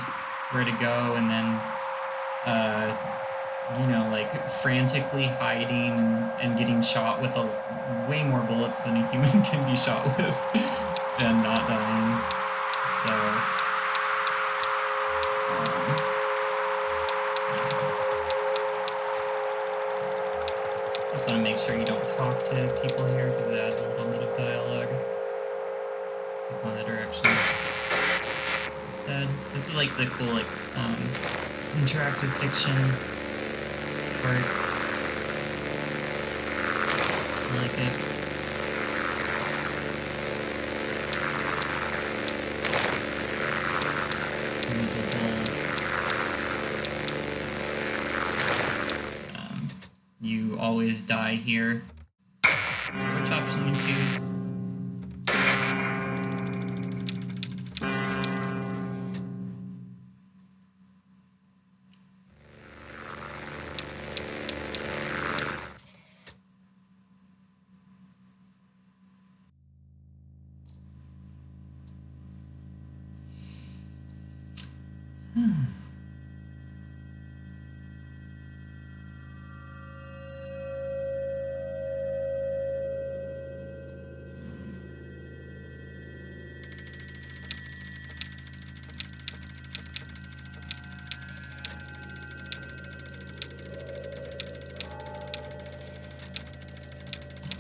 where to go, and then you know, like frantically hiding and getting shot with way more bullets than a human can be shot with and not dying. So just want to make sure you don't talk to people here because it adds a little bit of dialogue. Pick one of the directions instead. This is like the cool like interactive fiction part. I like it. You always die here. Which option you choose?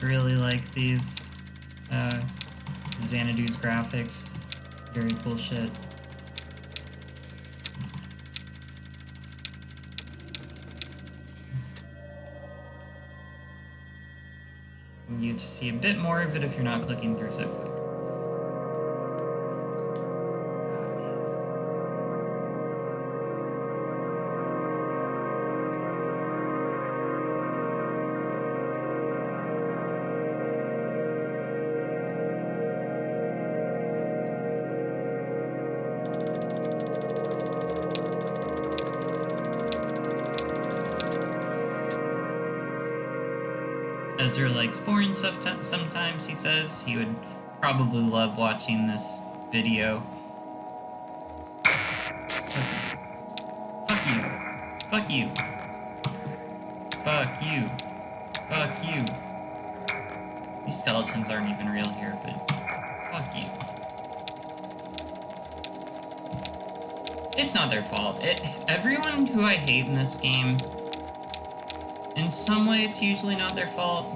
Really like these Xanadu's graphics. Very cool shit. You get to see a bit more of it if you're not clicking through so quick. Ezra likes boring stuff sometimes, he says. He would probably love watching this video. Fuck you. Fuck you. Fuck you. Fuck you. These skeletons aren't even real here, but fuck you. It's not their fault. Everyone who I hate in this game, in some way, it's usually not their fault.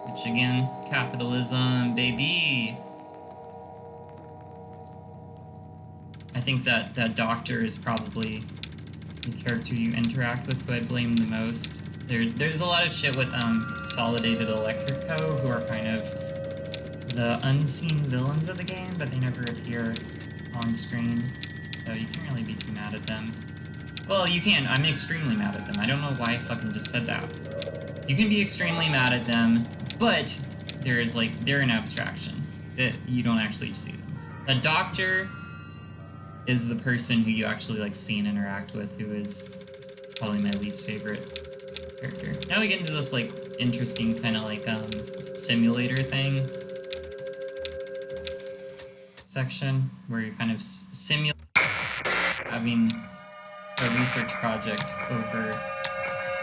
Which, again, capitalism, baby. I think that doctor is probably the character you interact with who I blame the most. There's a lot of shit with Consolidated Electrico, who are kind of the unseen villains of the game, but they never appear on screen, so you can't really be too mad at them. Well, you can. I'm extremely mad at them. I don't know why I fucking just said that. You can be extremely mad at them, but they're an abstraction. You don't actually see them. The doctor is the person who you actually see and interact with, who is probably my least favorite character. Now we get into this interesting kind of simulator thing section where you kind of simulate having a research project over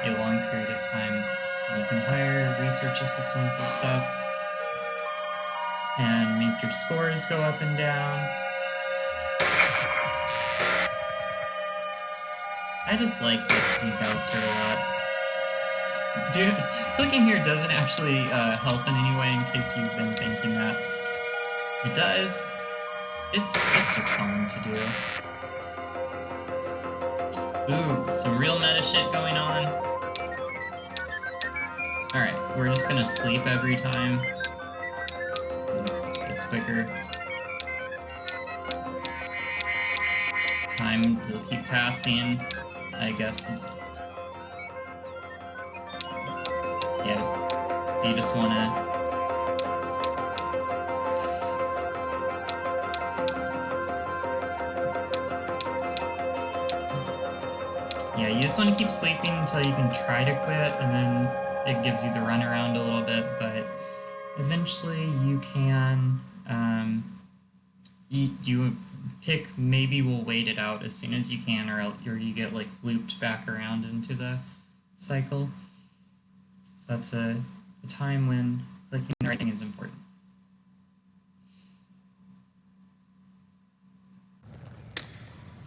a long period of time. And you can hire research assistants and stuff and make your scores go up and down. I just like this Begouster a lot. Dude, clicking here doesn't actually help in any way, in case you've been thinking that. It does. It's just fun to do. Ooh, some real meta shit going on. Alright, we're just gonna sleep every time. It's quicker. Time will keep passing, I guess. Yeah, you just wanna... Yeah, you just want to keep sleeping until you can try to quit, and then it gives you the runaround a little bit, but eventually you can, you pick, maybe we'll wait it out as soon as you can, or you get looped back around into the cycle. So that's a time when clicking the right thing is important.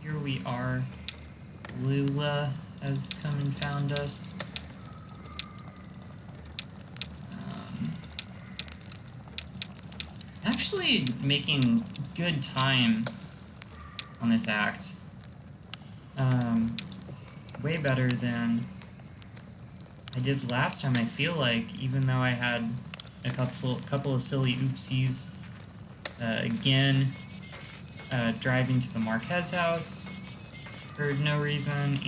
Here we are. Lula has come and found us. Actually making good time on this act. Way better than I did last time, I feel like, even though I had a couple of silly oopsies. Again, driving to the Marquez house for no reason,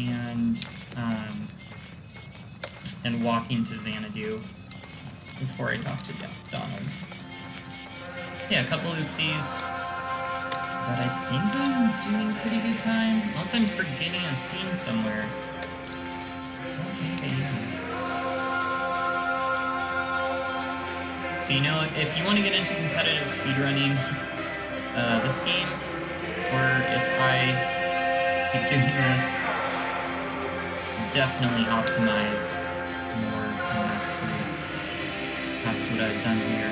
and walking to Xanadu before I talked to Donald. Yeah, a couple oopsies, but I think I'm doing a pretty good time, unless I'm forgetting a scene somewhere. I don't think I am. So, you know, if you want to get into competitive speedrunning this game, or if I keep doing this, definitely optimize more on that too. That's what I've done here.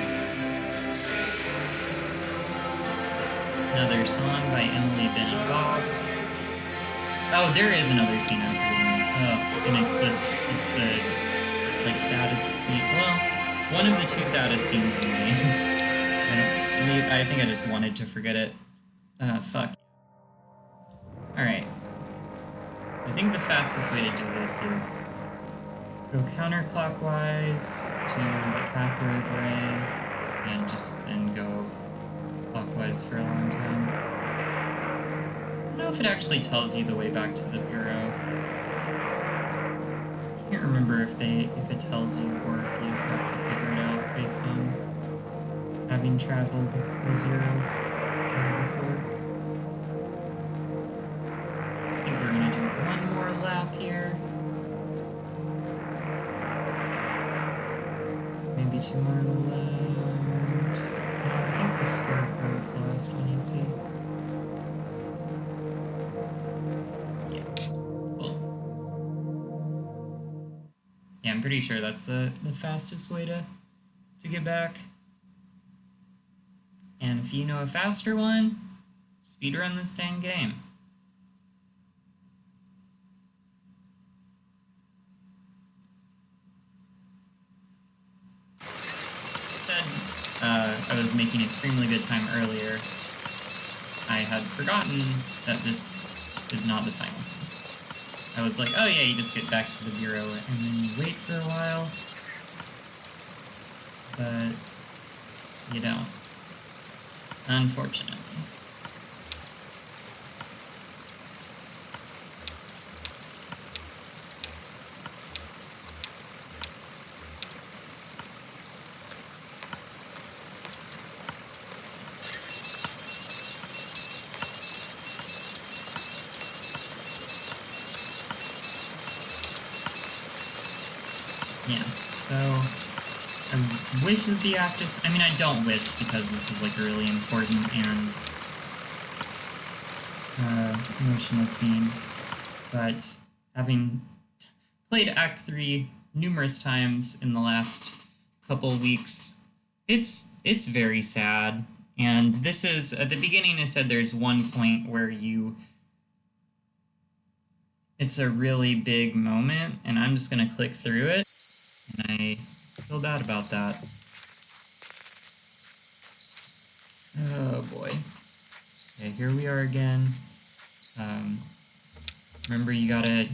Another song by Emily, Ben, and Bob. Oh, there is another scene I'm forgetting. Oh, and it's the saddest scene. Well, one of the two saddest scenes in the game. I think I just wanted to forget it. Fuck. Alright. I think the fastest way to do this is go counterclockwise to the cathode ray, and then go clockwise for a long time. I don't know if it actually tells you the way back to the bureau. I can't remember if it tells you, or if you just have to figure it out based on having traveled the zero before. I think we're gonna do one more lap here. Maybe 2 more laps. No, I think the scarecrow is the last one you see. Yeah. Cool. Yeah, I'm pretty sure that's the fastest way to get back. And if you know a faster one, speedrun this dang game. I was making extremely good time earlier. I had forgotten that this is not the final scene. I was like, oh yeah, you just get back to the bureau and then you wait for a while. But You don't. Unfortunately. Yeah, so I wish that the actress, I mean, I don't wish because this is like a really important and emotional scene, but having played Act 3 numerous times in the last couple weeks, it's very sad. And this is, at the beginning I said there's one point where it's a really big moment, and I'm just gonna click through it, and I feel bad about that. Oh boy. Okay, here we are again. Remember, you gotta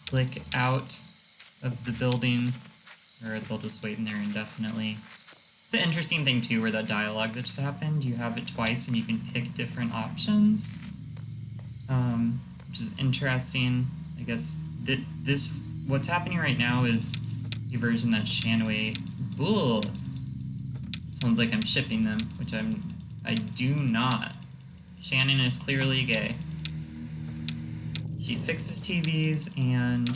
click out of the building, or they'll just wait in there indefinitely. It's an interesting thing too, where that dialogue that just happened, you have it twice and you can pick different options, which is interesting. I guess what's happening right now is the version that Shanway. Ooh, sounds like I'm shipping them, which I do not. Shannon is clearly gay. She fixes TVs and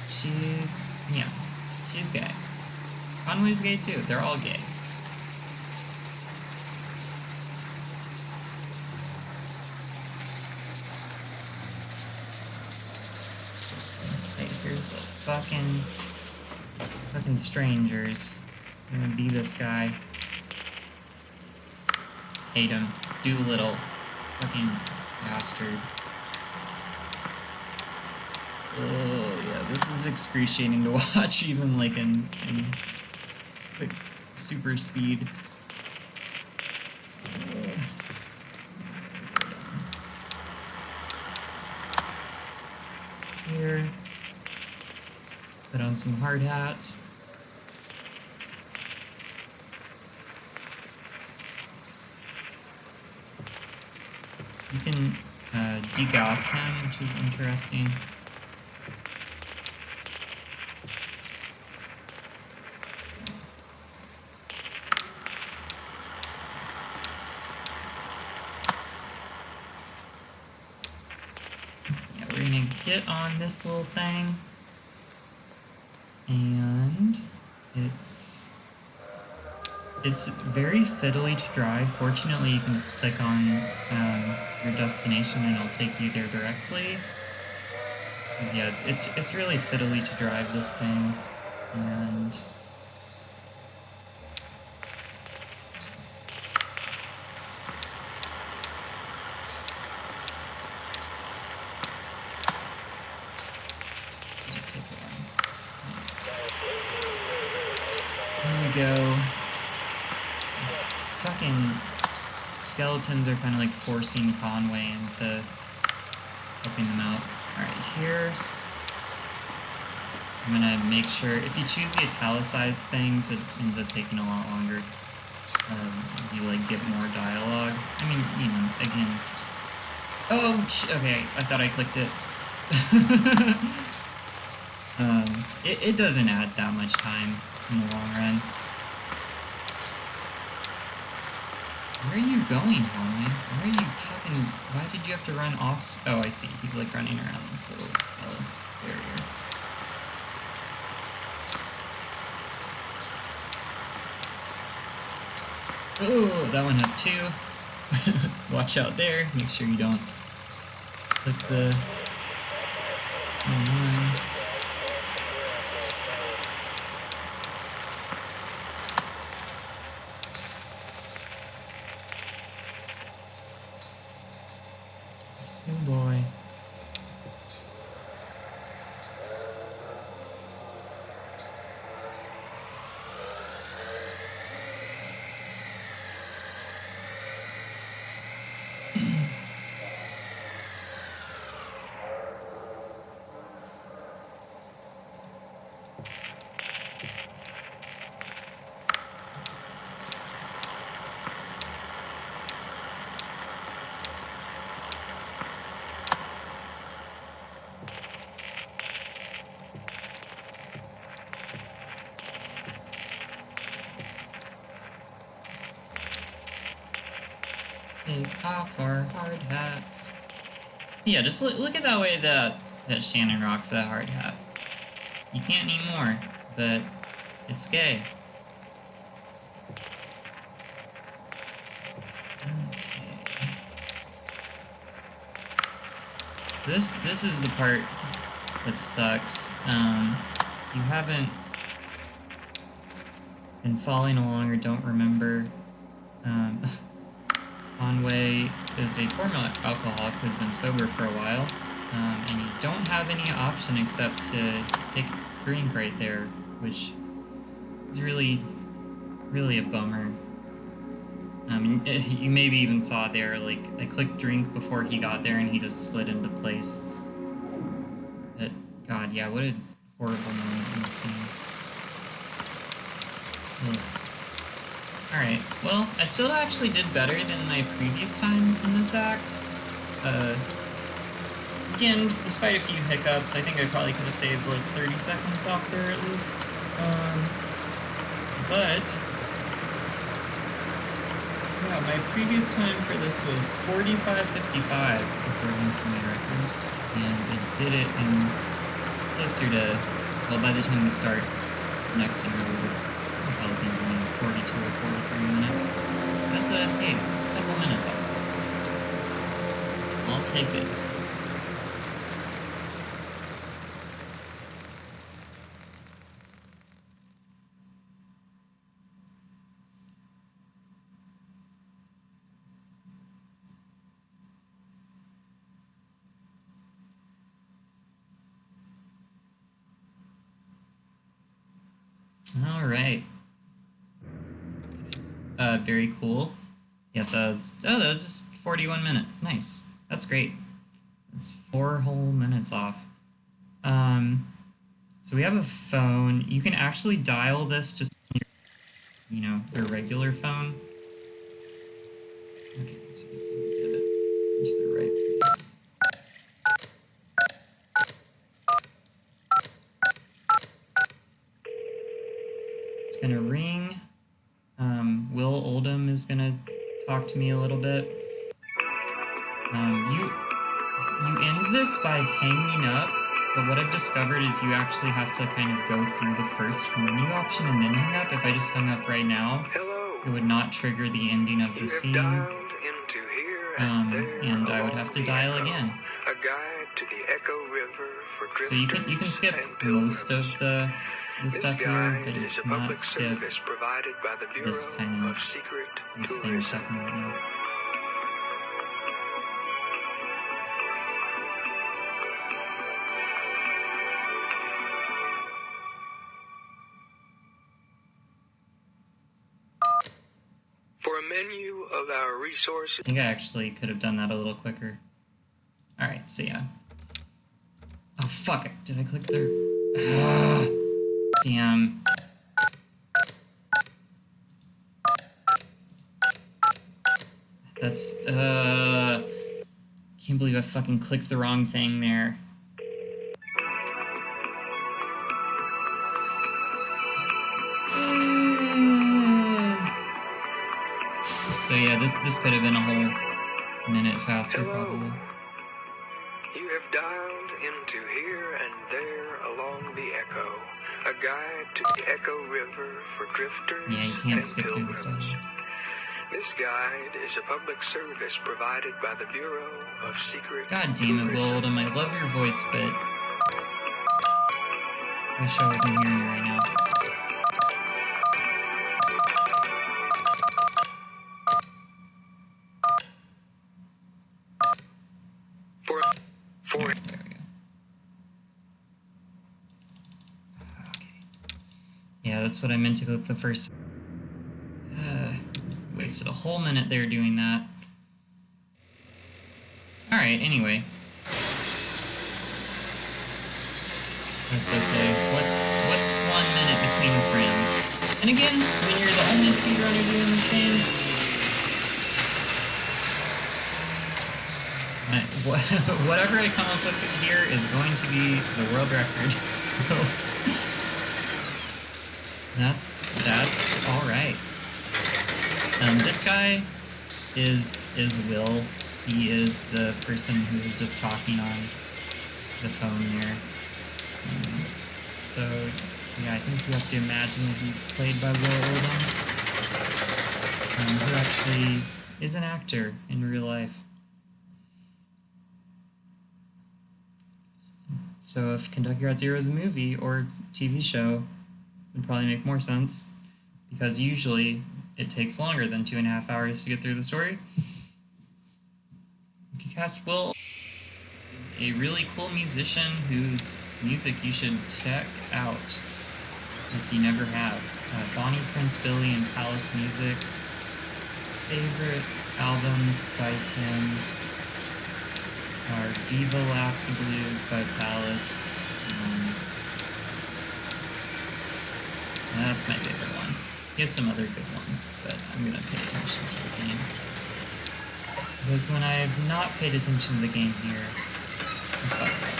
she's gay. Conway's gay too. They're all gay. Okay, here's the fucking strangers. I'm gonna be this guy. Hate him. Doolittle. Fucking bastard. Oh yeah, this is excruciating to watch, even like in like super speed. Here, put on some hard hats. You can degauss him, which is interesting. Yeah, we're gonna get on this little thing, and it's very fiddly to drive. Fortunately, you can just click on your destination and it'll take you there directly. Because yeah, it's really fiddly to drive this thing, and just take a while. Here we go. These fucking skeletons are kind of like forcing Conway into helping them out. Alright, here I'm gonna make sure, if you choose the italicized things, it ends up taking a lot longer. You like get more dialogue. I mean, you know, again. Oh, okay, I thought I clicked it. It doesn't add that much time in the long run. Where are you going, homie? Why are you fucking... Why did you have to run off? Oh, I see. He's like running around this little barrier. Oh, that one has 2. Watch out there. Make sure you don't click the... one. Oh boy. Hop for hard hats. Yeah, just look at that way that Shannon rocks that hard hat. You can't need more, but it's gay. Okay. This is the part that sucks. You haven't been following along or don't remember. Conway is a former alcoholic who's been sober for a while, and you don't have any option except to pick drink right there, which is really a bummer. You maybe even saw there, like, I clicked drink before he got there and he just slid into place. But, God, yeah, what a horrible moment in this game. Ugh. Alright, well, I still actually did better than my previous time in this act. Again, despite a few hiccups, I think I probably could have saved like 30 seconds off there at least. But yeah, my previous time for this was 45:55 according to my records, and I did it in closer to, well, by the time we start next interlude, I'll probably be running 42 or 43 minutes. That's a couple minutes off. I'll take it. All right. Very cool. Yes, that was just 41 minutes. Nice. That's great. That's 4 whole minutes off. So we have a phone. You can actually dial this just on your regular phone. Okay, so we have to get it into the right place. It's gonna ring. Will Oldham is gonna talk to me a little bit. You end this by hanging up, but what I've discovered is you actually have to kind of go through the first menu option and then hang up. If I just hung up right now, it would not trigger the ending of the scene. And I would have to dial again. So you can skip most of the stuff here, but you cannot skip this kind of this thing that's happening right now. For a menu of our resources, I think I actually could have done that a little quicker. Alright, so yeah. Oh fuck it. Did I click there? Damn. That's, can't believe I fucking clicked the wrong thing there. So yeah, this could have been a whole minute faster. Hello. Probably. You have dialed into Here and There Along the Echo, a guide to the Echo River for drifters. Yeah, you can't and skip through this pilgrims. stuff. This guide is a public service provided by the Bureau of Secret. God damn it, Will Oldham, I love your voice, but wish I wasn't hearing you right now. Alright, there we go. Okay. Yeah, that's what I meant to click the first. Wasted a whole minute there doing that. Alright, anyway. That's okay. What's 1 minute between friends? And again, when you're the only speedrunner doing this game, whatever I come up with here is going to be the world record. So that's all right. This guy is Will. He is the person who was just talking on the phone here. So, yeah, I think you have to imagine that he's played by Will Oldham, who actually is an actor in real life. So if Kentucky Route Zero is a movie or TV show, it would probably make more sense, because usually it takes longer than 2.5 hours to get through the story. You could cast Will. He's a really cool musician whose music you should check out if you never have. Bonnie Prince Billy and Palace Music. Favorite albums by him are Viva Alaska Blues by Palace. That's my favorite one. He has some other good ones, but I'm gonna pay attention to the game. Because when I have not paid attention to the game here, I fucked up.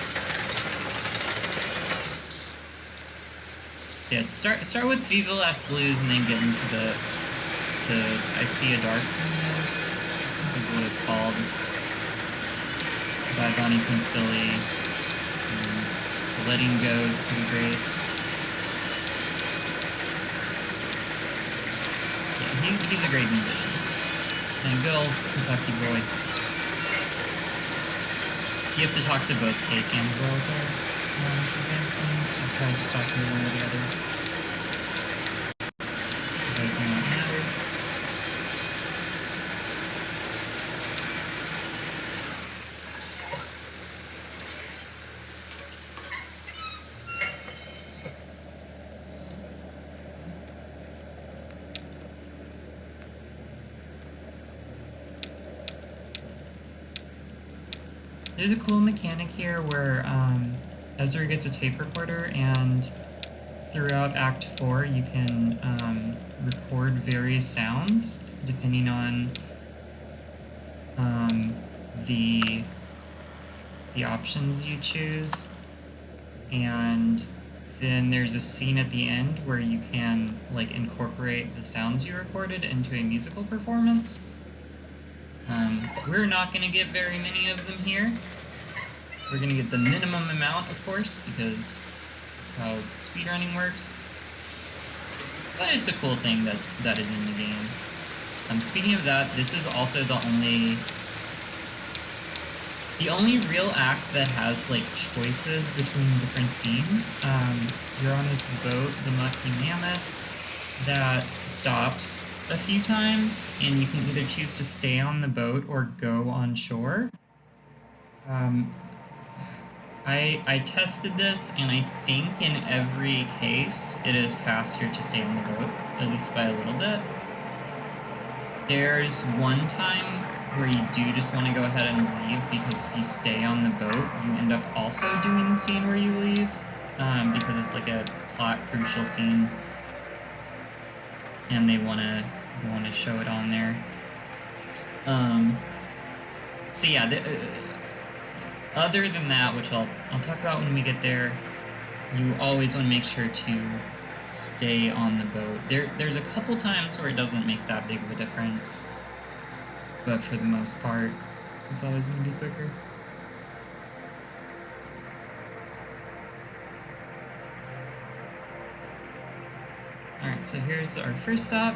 Yeah, start with Viva Las Blues and then get into I See a Darkness, is what it's called, by Bonnie Prince Billy. Letting Go is pretty great. Yeah, he's a great musician. And Bill, Kentucky boy. You have to talk to both Kate and Will there to advance things. I'll try just talking to one or the other. It does not matter. There's a cool mechanic here where Ezra gets a tape recorder, and throughout Act 4 you can record various sounds depending on the options you choose, and then there's a scene at the end where you can like incorporate the sounds you recorded into a musical performance. We're not going to get very many of them here. We're going to get the minimum amount, of course, because that's how speedrunning works. But it's a cool thing that is in the game. Speaking of that, this is also the only real act that has like choices between different scenes. You're on this boat, the Mucky Mammoth, that stops a few times, and you can either choose to stay on the boat or go on shore. I tested this, and I think in every case it is faster to stay on the boat, at least by a little bit. There's one time where you do just want to go ahead and leave, because if you stay on the boat, you end up also doing the scene where you leave, because it's like a plot crucial scene, and they want to show it on there. So yeah, other than that, which I'll talk about when we get there, you always want to make sure to stay on the boat. There's a couple times where it doesn't make that big of a difference, but for the most part, it's always going to be quicker. Alright, so here's our first stop,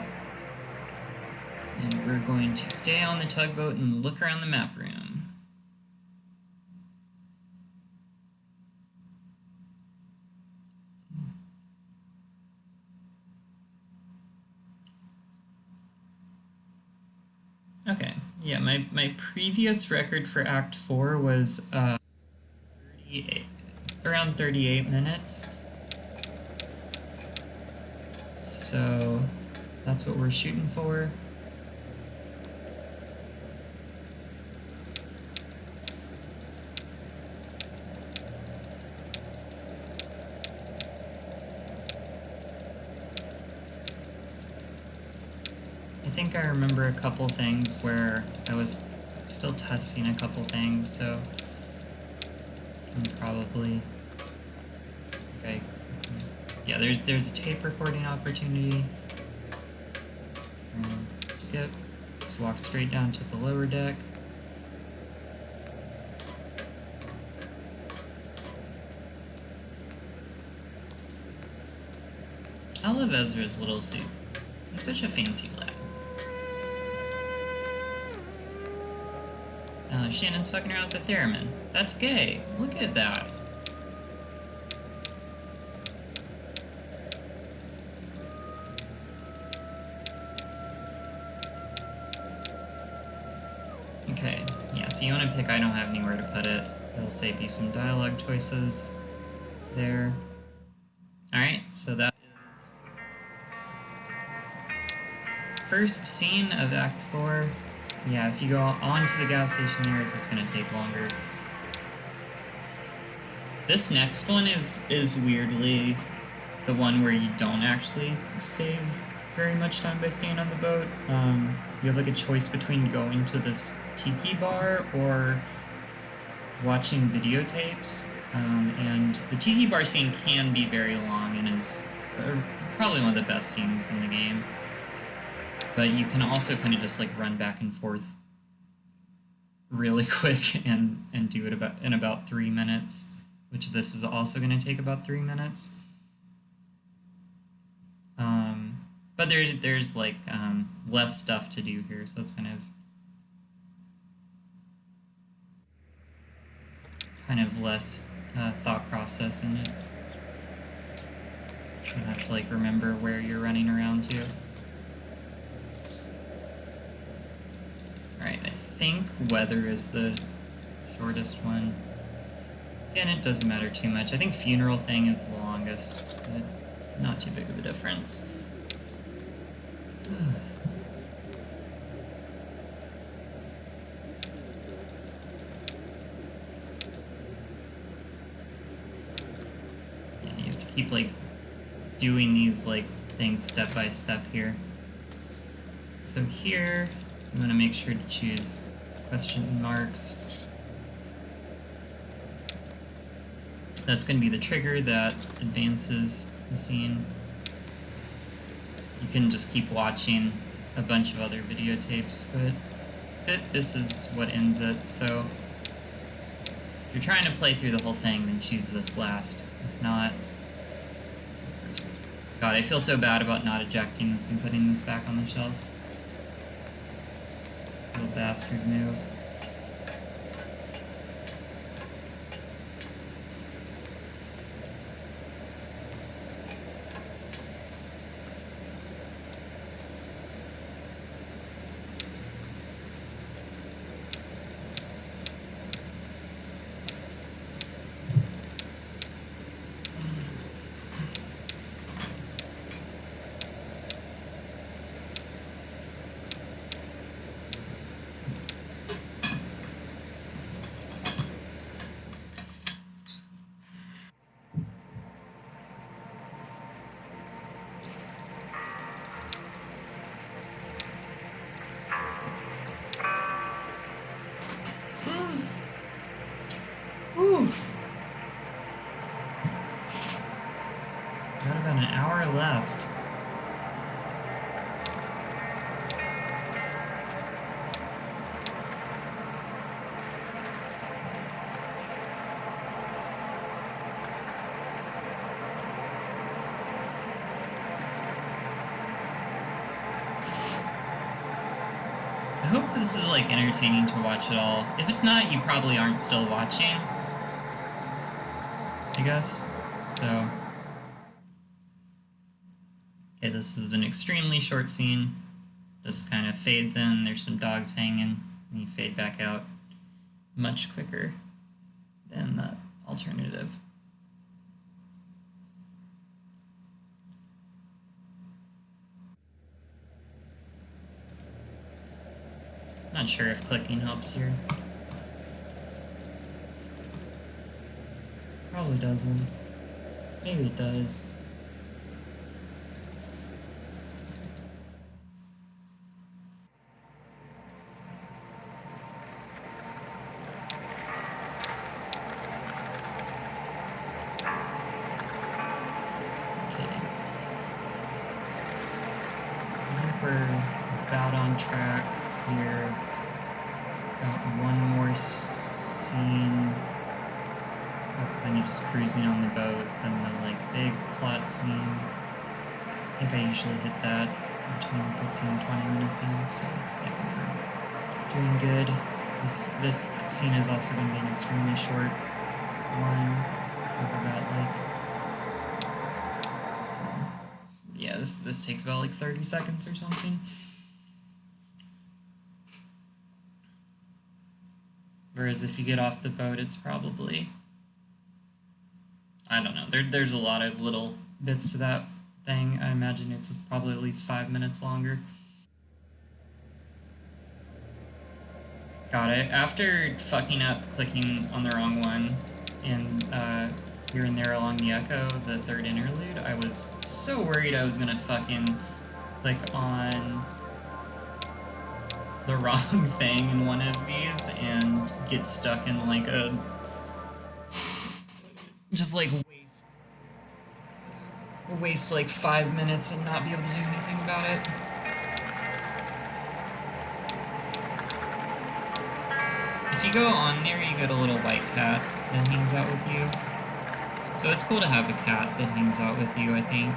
and we're going to stay on the tugboat and look around the map room. Okay, yeah, my previous record for Act 4 was around 38 minutes. So that's what we're shooting for. I think I remember a couple things where I was still testing a couple things, so I'm probably... Okay. Yeah, there's a tape recording opportunity. Skip. Just walk straight down to the lower deck. I love Ezra's little suit. He's such a fancy lad. Shannon's fucking around with the theremin. That's gay. Look at that. Okay, yeah, so you want to pick I don't have anywhere to put it. It'll save you some dialogue choices there. Alright, so that is first scene of Act 4. Yeah, if you go on to the gas station there, it's just going to take longer. This next one is weirdly the one where you don't actually save very much time by staying on the boat. You have like a choice between going to this tiki bar or watching videotapes. And the tiki bar scene can be very long and is probably one of the best scenes in the game. But you can also kind of just like run back and forth really quick and do it in about 3 minutes, which this is also going to take about 3 minutes. But there's like less stuff to do here, so it's kind of less thought process in it. You don't have to like remember where you're running around to. Alright, I think weather is the shortest one. Again, it doesn't matter too much. I think funeral thing is the longest, but not too big of a difference. Yeah, you have to keep like doing these like things step by step here. So here, you want to make sure to choose question marks. That's going to be the trigger that advances the scene. You can just keep watching a bunch of other videotapes, but this is what ends it, so if you're trying to play through the whole thing, then choose this last. If not... God, I feel so bad about not ejecting this and putting this back on the shelf. Little bastard move. Whew. Got about an hour left. I hope this is like entertaining to watch at all. If it's not, you probably aren't still watching, I guess. So, okay, this is an extremely short scene. Just kind of fades in, there's some dogs hanging, and you fade back out much quicker than the alternative. Not sure if clicking helps here. Probably doesn't. Maybe it does. Okay. I think we're about on track. here. Got one more scene of kind of just cruising on the boat, then the like big plot scene. I think I usually hit that between 15-20 minutes in, so I think we're doing good. This scene is also going to be an extremely short one of about like, yeah, this takes about like 30 seconds or something. Whereas if you get off the boat, it's probably, I don't know, there's a lot of little bits to that thing. I imagine it's probably at least 5 minutes longer. Got it. After fucking up clicking on the wrong one and here and there along the echo, the third interlude, I was so worried I was gonna fucking click on the wrong thing in one of these and get stuck in like a just like waste like 5 minutes and not be able to do anything about it. If you go on there, you get a little white cat that hangs out with you. So it's cool to have a cat that hangs out with you, I think.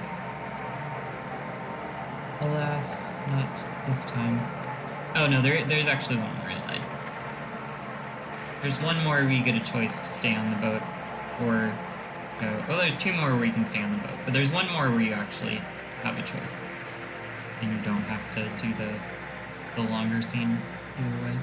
Alas, not this time. Oh no, there's actually one more I lied. There's one more where you get a choice to stay on the boat or go. Well, there's two more where you can stay on the boat, but there's one more where you actually have a choice. And you don't have to do the longer scene either way.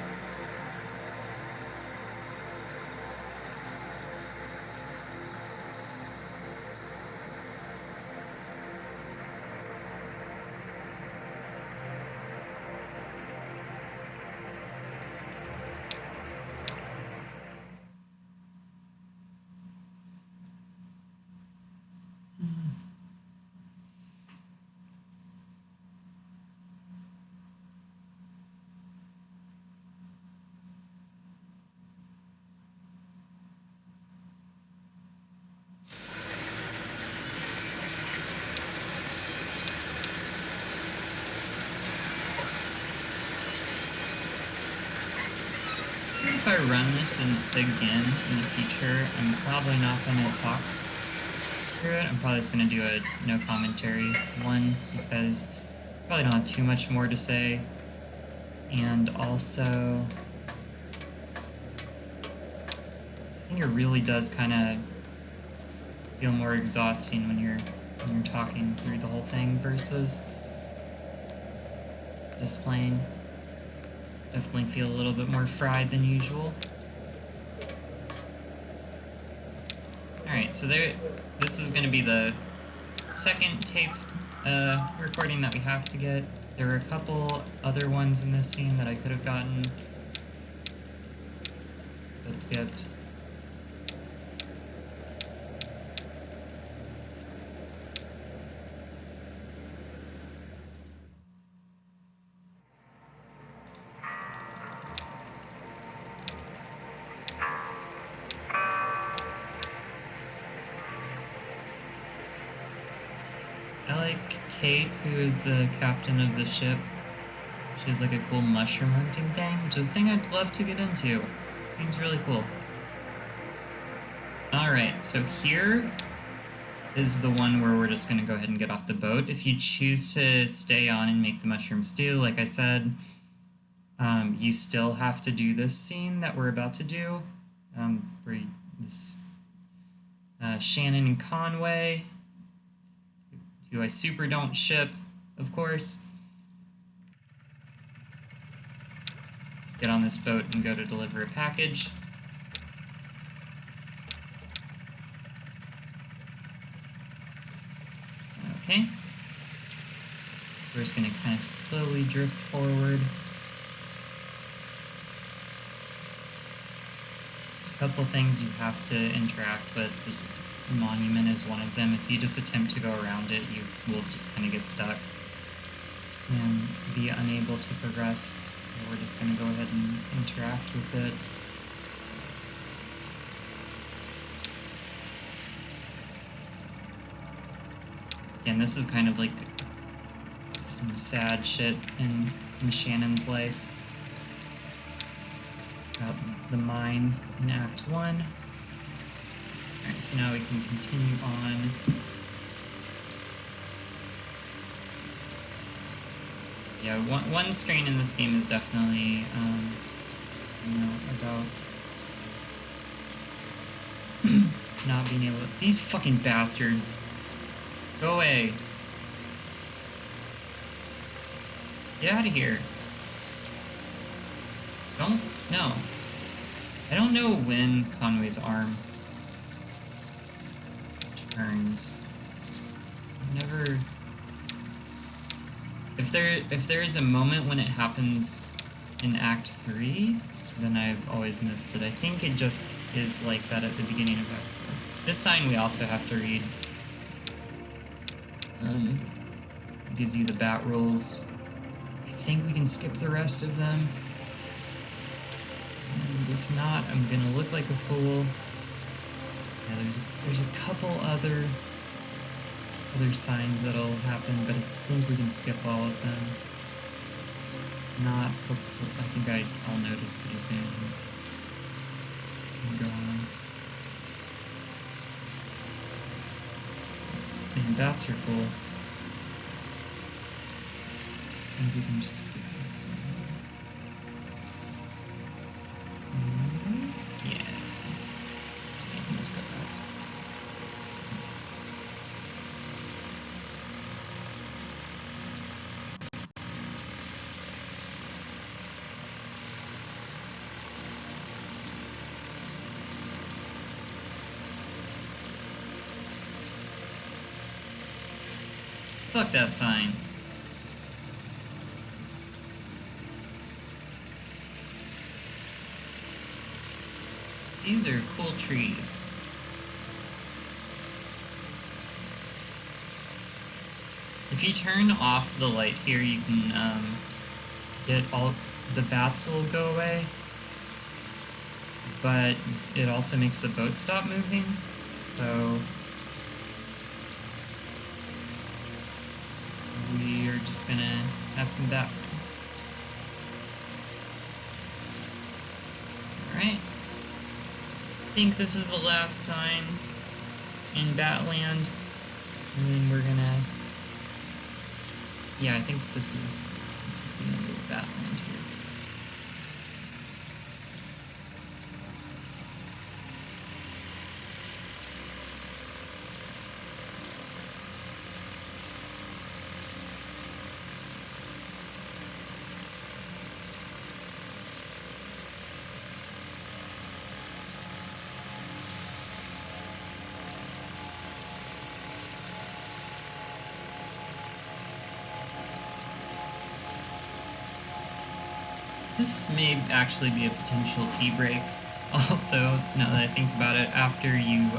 If I run this again in the future, I'm probably not going to talk through it. I'm probably just going to do a no commentary one because I probably don't have too much more to say. And also, I think it really does kind of feel more exhausting when you're talking through the whole thing versus just playing. Definitely feel a little bit more fried than usual. Alright, so this is going to be the second tape recording that we have to get. There were a couple other ones in this scene that I could have gotten, but skipped. I like Kate, who is the captain of the ship. She has like a cool mushroom hunting thing, which is a thing I'd love to get into. Seems really cool. Alright, so here is the one where we're just going to go ahead and get off the boat. If you choose to stay on and make the mushroom stew, like I said, you still have to do this scene that we're about to do. For this Shannon and Conway, who I super don't ship, of course. Get on this boat and go to deliver a package. Okay. We're just going to kind of slowly drift forward. There's a couple things you have to interact with. This monument is one of them. If you just attempt to go around it, you will just kind of get stuck and be unable to progress. So we're just going to go ahead and interact with it. Again, this is kind of like some sad shit in Shannon's life. the mine in Act 1. Alright, so now we can continue on. Yeah, one strain in this game is definitely, you know, about not being able to... These fucking bastards! Go away! Get out of here! Don't... No. I don't know when Conway's arm turns. Never... If there is a moment when it happens in Act 3, then I've always missed it. I think it just is like that at the beginning of Act 4. This sign we also have to read. It gives you the bat rolls. I think we can skip the rest of them. And if not, I'm gonna look like a fool. Yeah, there's a couple other signs that'll happen, but I think we can skip all of them. Not hopefully. I think I'll notice pretty soon. And go on. And bats are cool. I think we can just skip this. Yeah. I can just go fast. Fuck that sign. These are cool trees. If you turn off the light here, you can get all the bats will go away, but it also makes the boat stop moving. So we are just gonna have some bat friends. Alright. I think this is the last sign in Batland, and then we're gonna... Yeah, I think this is the end of Batland here. This may actually be a potential key break. Also, now that I think about it, after you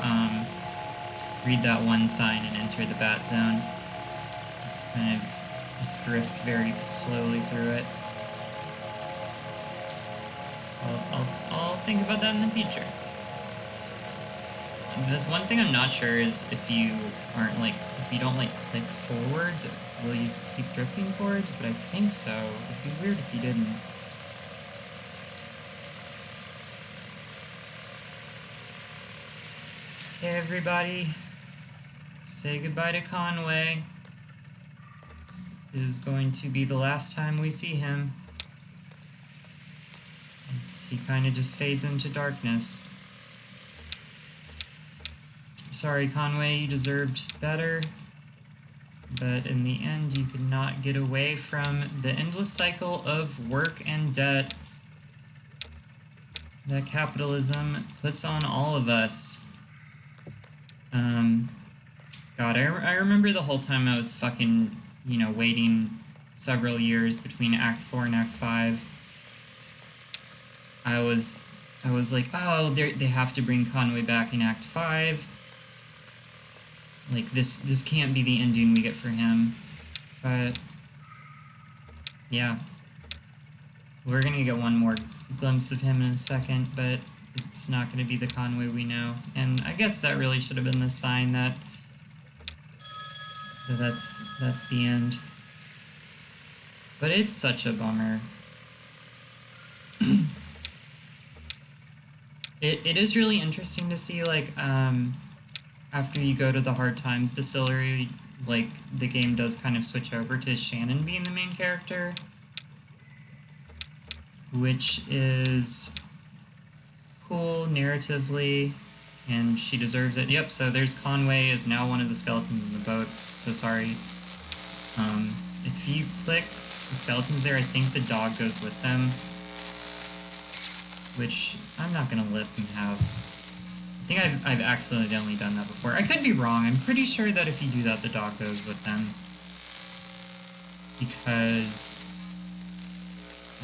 read that one sign and enter the bat zone, so kind of just drift very slowly through it. I'll think about that in the future. The one thing I'm not sure is if you don't like click forwards, will you just keep drifting forwards? But I think so. It'd be weird if you didn't. Okay, everybody, say goodbye to Conway. This is going to be the last time we see him, as he kind of just fades into darkness. Sorry, Conway, you deserved better, but in the end, you could not get away from the endless cycle of work and debt that capitalism puts on all of us. God, I remember the whole time I was fucking, you know, waiting several years between Act 4 and Act 5. I was like, oh, they have to bring Conway back in Act 5. Like, this can't be the ending we get for him. But, yeah. We're gonna get one more glimpse of him in a second, but it's not going to be the Conway we know. And I guess that really should have been the sign that that's the end. But it's such a bummer. It is really interesting to see, like, after you go to the Hard Times distillery, like, the game does kind of switch over to Shannon being the main character, which is cool narratively, and she deserves it. Yep, so there's Conway is now one of the skeletons in the boat, so sorry. If you click the skeletons there, I think the dog goes with them, which I'm not gonna let them have. I think I've accidentally done that before. I could be wrong. I'm pretty sure that if you do that, the dog goes with them, because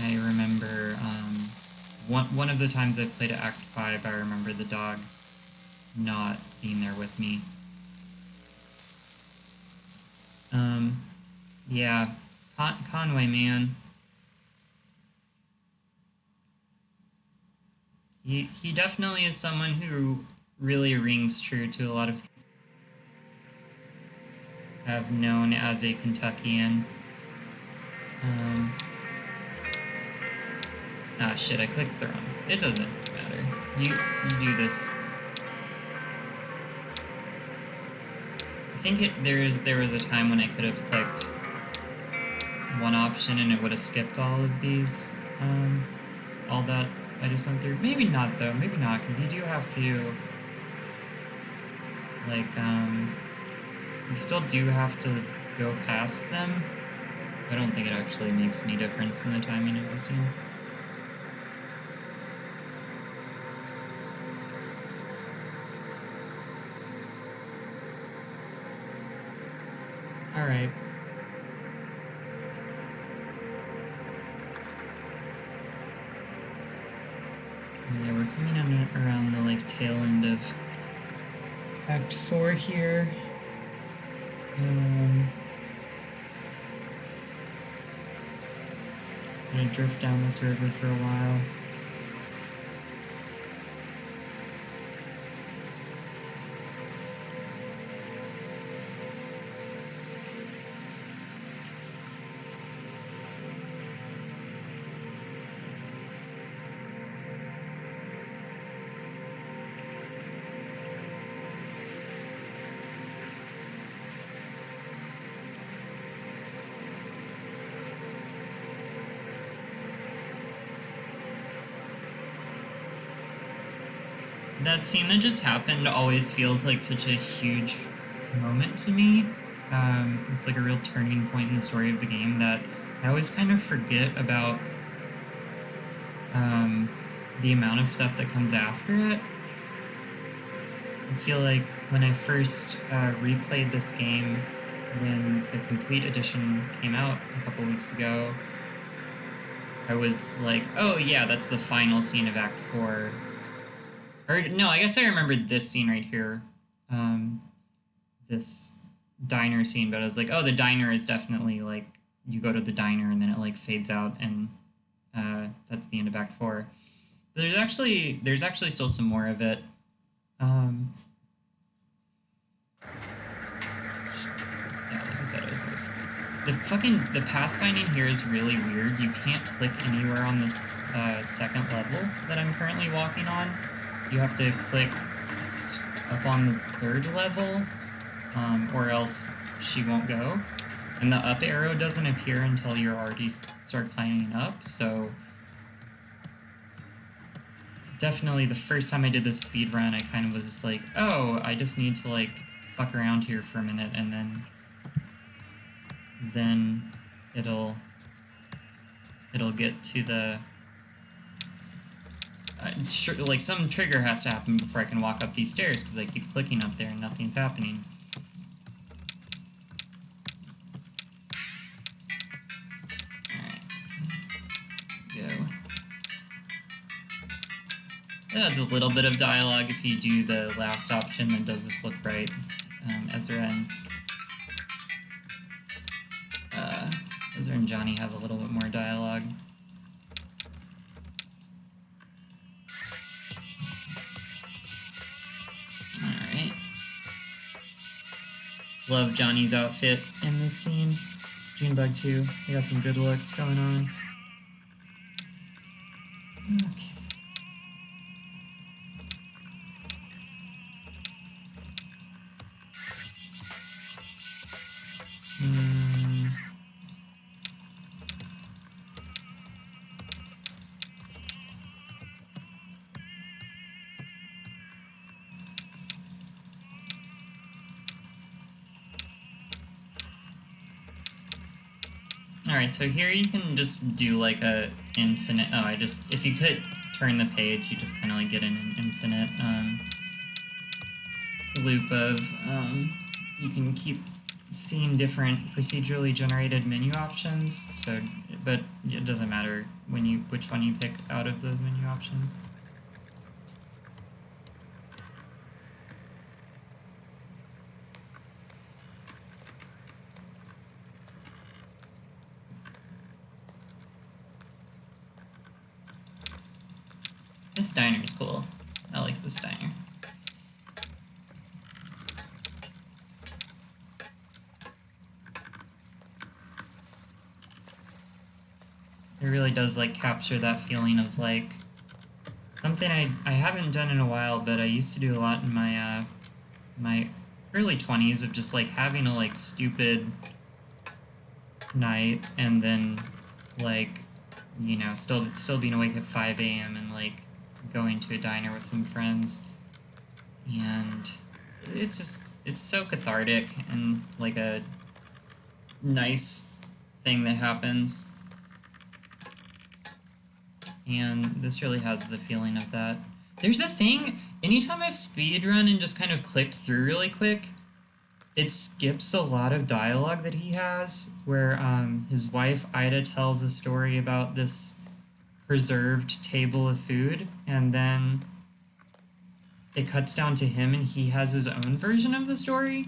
I remember one of the times I've played at Act 5, I remember the dog not being there with me. Yeah, Conway, man. He definitely is someone who really rings true to a lot of people have known as a Kentuckian. Ah, shit, I clicked the wrong. It doesn't matter. You do this. I think there was a time when I could have clicked one option and it would have skipped all of these, all that I just went through. Maybe not, though. Maybe not, because you do have to, like, you still do have to go past them. I don't think it actually makes any difference in the timing of the scene. Alright. Yeah, we're coming on around the, like, tail end of Act 4 here. I'm gonna drift down this river for a while. That scene that just happened always feels like such a huge moment to me. It's like a real turning point in the story of the game that I always kind of forget about the amount of stuff that comes after it. I feel like when I first replayed this game when the complete edition came out a couple weeks ago, I was like, oh yeah, that's the final scene of Act 4. Or, no, I guess I remembered this scene right here. This diner scene, but I was like, oh, the diner is definitely, like, you go to the diner and then it, like, fades out, and that's the end of Act 4. But there's actually still some more of it. Yeah, like I said, the pathfinding here is really weird. You can't click anywhere on this second level that I'm currently walking on. You have to click up on the third level, or else she won't go. And the up arrow doesn't appear until you're already start climbing up, so definitely the first time I did this speed run, I kind of was just like, oh, I just need to, like, fuck around here for a minute, and then it'll get to the like, some trigger has to happen before I can walk up these stairs, because I keep clicking up there and nothing's happening. Alright. Go. It adds a little bit of dialogue if you do the last option, then does this look right? Ezra and Johnny have a little bit more dialogue. Alright. Love Johnny's outfit in this scene. Junebug too. They got some good looks going on. Okay. Alright, so here you can just do like a infinite, if you could turn the page, you just kind of like get in an infinite loop of, you can keep seeing different procedurally generated menu options, so, but it doesn't matter which one you pick out of those menu options. This diner is cool. I like this diner. It really does like capture that feeling of like something I haven't done in a while, but I used to do a lot in my my early 20s of just like having a like stupid night and then like, you know, still being awake at 5 a.m. and like going to a diner with some friends, and it's so cathartic and like a nice thing that happens, and this really has the feeling of that. There's a thing, anytime I've speedrun and just kind of clicked through really quick, it skips a lot of dialogue that he has, where his wife Ida tells a story about this preserved table of food, and then it cuts down to him and he has his own version of the story.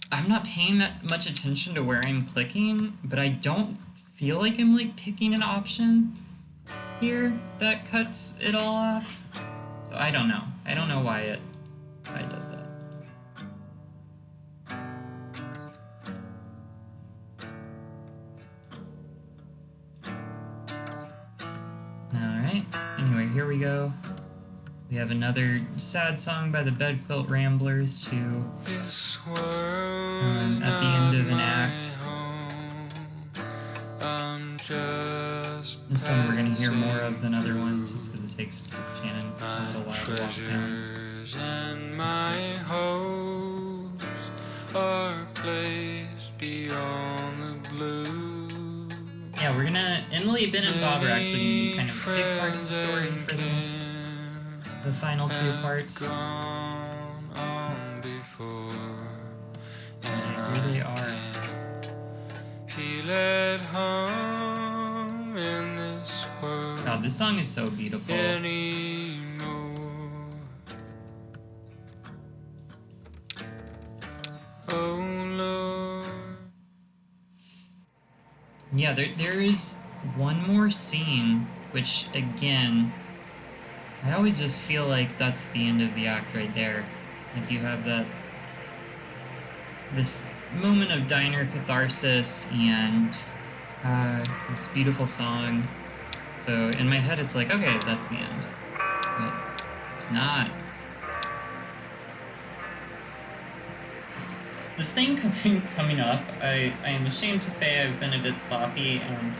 I'm not paying that much attention to where I'm clicking, but I don't feel like I'm like picking an option here that cuts it all off. So I don't know. I don't know why it does that. Alright, anyway, here we go. We have another sad song by the Bedquilt Ramblers to at the end of an act. This one we're going to hear more of than other ones just because it takes Shannon a little while to walk down. My hopes are placed beyond the blue. Yeah, we're gonna, Emily, Ben, and Bob are actually kind of a big part of the story for the final two parts. And here they are. God, this song is so beautiful. Yeah, there is one more scene, which, again, I always just feel like that's the end of the act right there. Like, you have this moment of diner catharsis and this beautiful song. So, in my head, it's like, okay, that's the end. But it's not. This thing coming up, I am ashamed to say I've been a bit sloppy and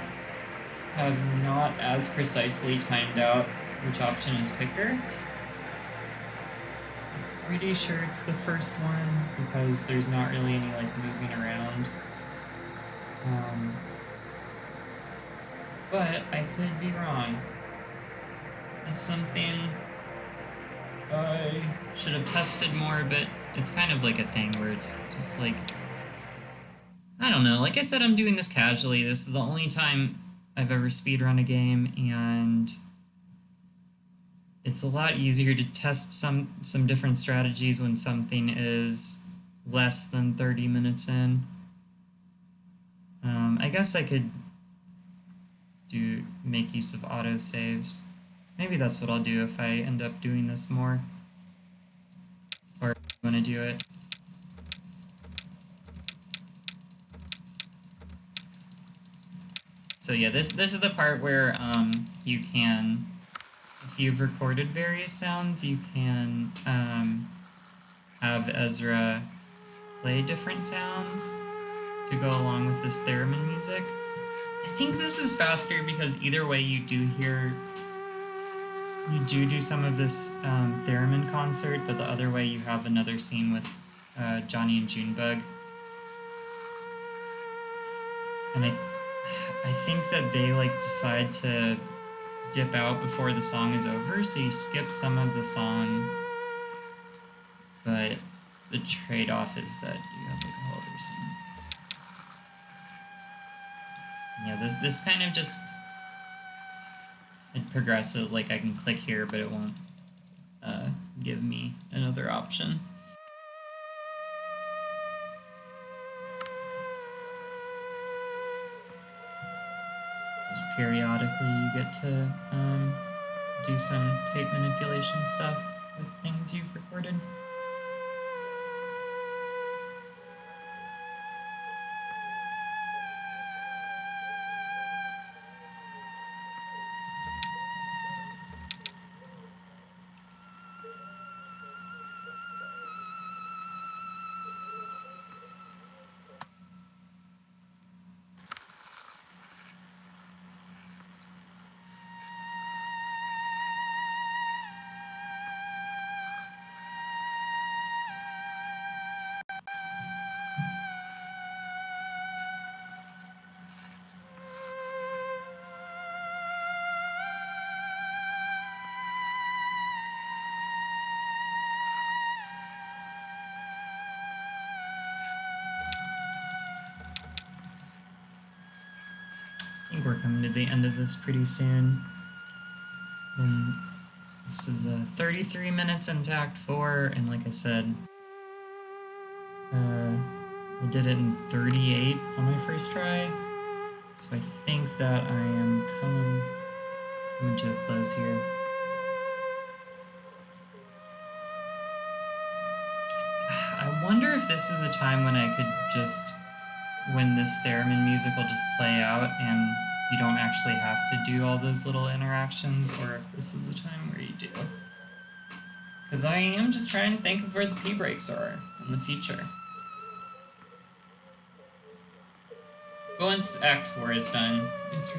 have not as precisely timed out which option is quicker. I'm pretty sure it's the first one because there's not really any like moving around. But I could be wrong. It's something I should have tested more, but it's kind of like a thing where it's just like, I don't know, like I said, I'm doing this casually. This is the only time I've ever speedrun a game, and it's a lot easier to test some different strategies when something is less than 30 minutes in. I guess I could make use of autosaves. Maybe that's what I'll do if I end up doing this more. Or if you want to do it. So yeah, this is the part where you can, if you've recorded various sounds, you can have Ezra play different sounds to go along with this theremin music. I think this is faster because either way you do some of this theremin concert, but the other way you have another scene with Johnny and Junebug. And I think that they like decide to dip out before the song is over, so you skip some of the song, but the trade-off is that you have like a whole other scene. Yeah, this kind of just, it progresses. Like I can click here, but it won't give me another option. Just periodically you get to do some tape manipulation stuff with things you've recorded. I think we're coming to the end of this pretty soon. And this is 33 minutes into Act 4, and like I said, I did it in 38 on my first try, so I think that I am coming to a close here. I wonder if this is a time when I could just, when this theremin music will just play out and you don't actually have to do all those little interactions, or if this is a time where you do. Because I am just trying to think of where the P breaks are in the future. But once Act 4 is done, it's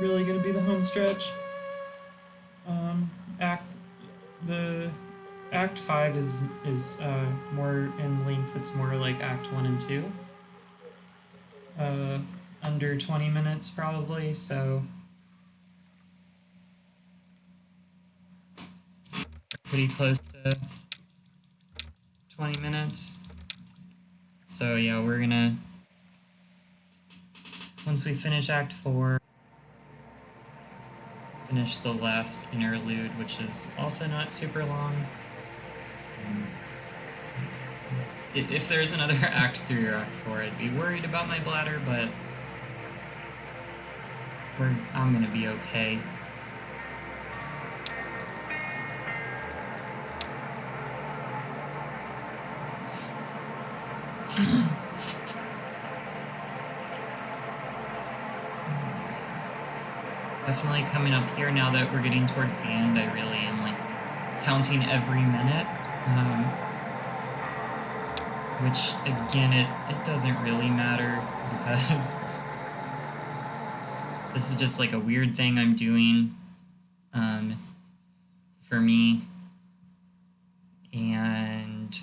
really gonna be the home stretch. Act 5 is more in length. It's more like Act 1 and 2. Under 20 minutes probably, so pretty close to 20 minutes. So yeah, we're gonna, once we finish Act 4, finish the last interlude, which is also not super long. If there's another Act 3 or Act 4, I'd be worried about my bladder, but I'm gonna be okay. Definitely coming up here now that we're getting towards the end, I really am like counting every minute. Which again, it doesn't really matter because this is just like a weird thing I'm doing for me, and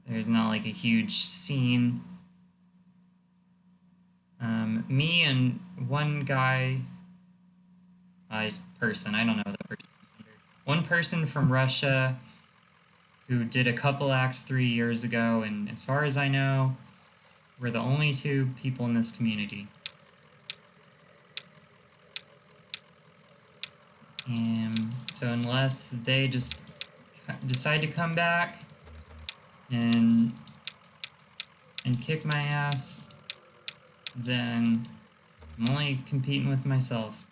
there's not like a huge scene. Me and one guy, person, I don't know the person, one person from Russia who did a couple acts 3 years ago, and as far as I know, we're the only 2 people in this community. And so unless they just decide to come back and kick my ass, then I'm only competing with myself.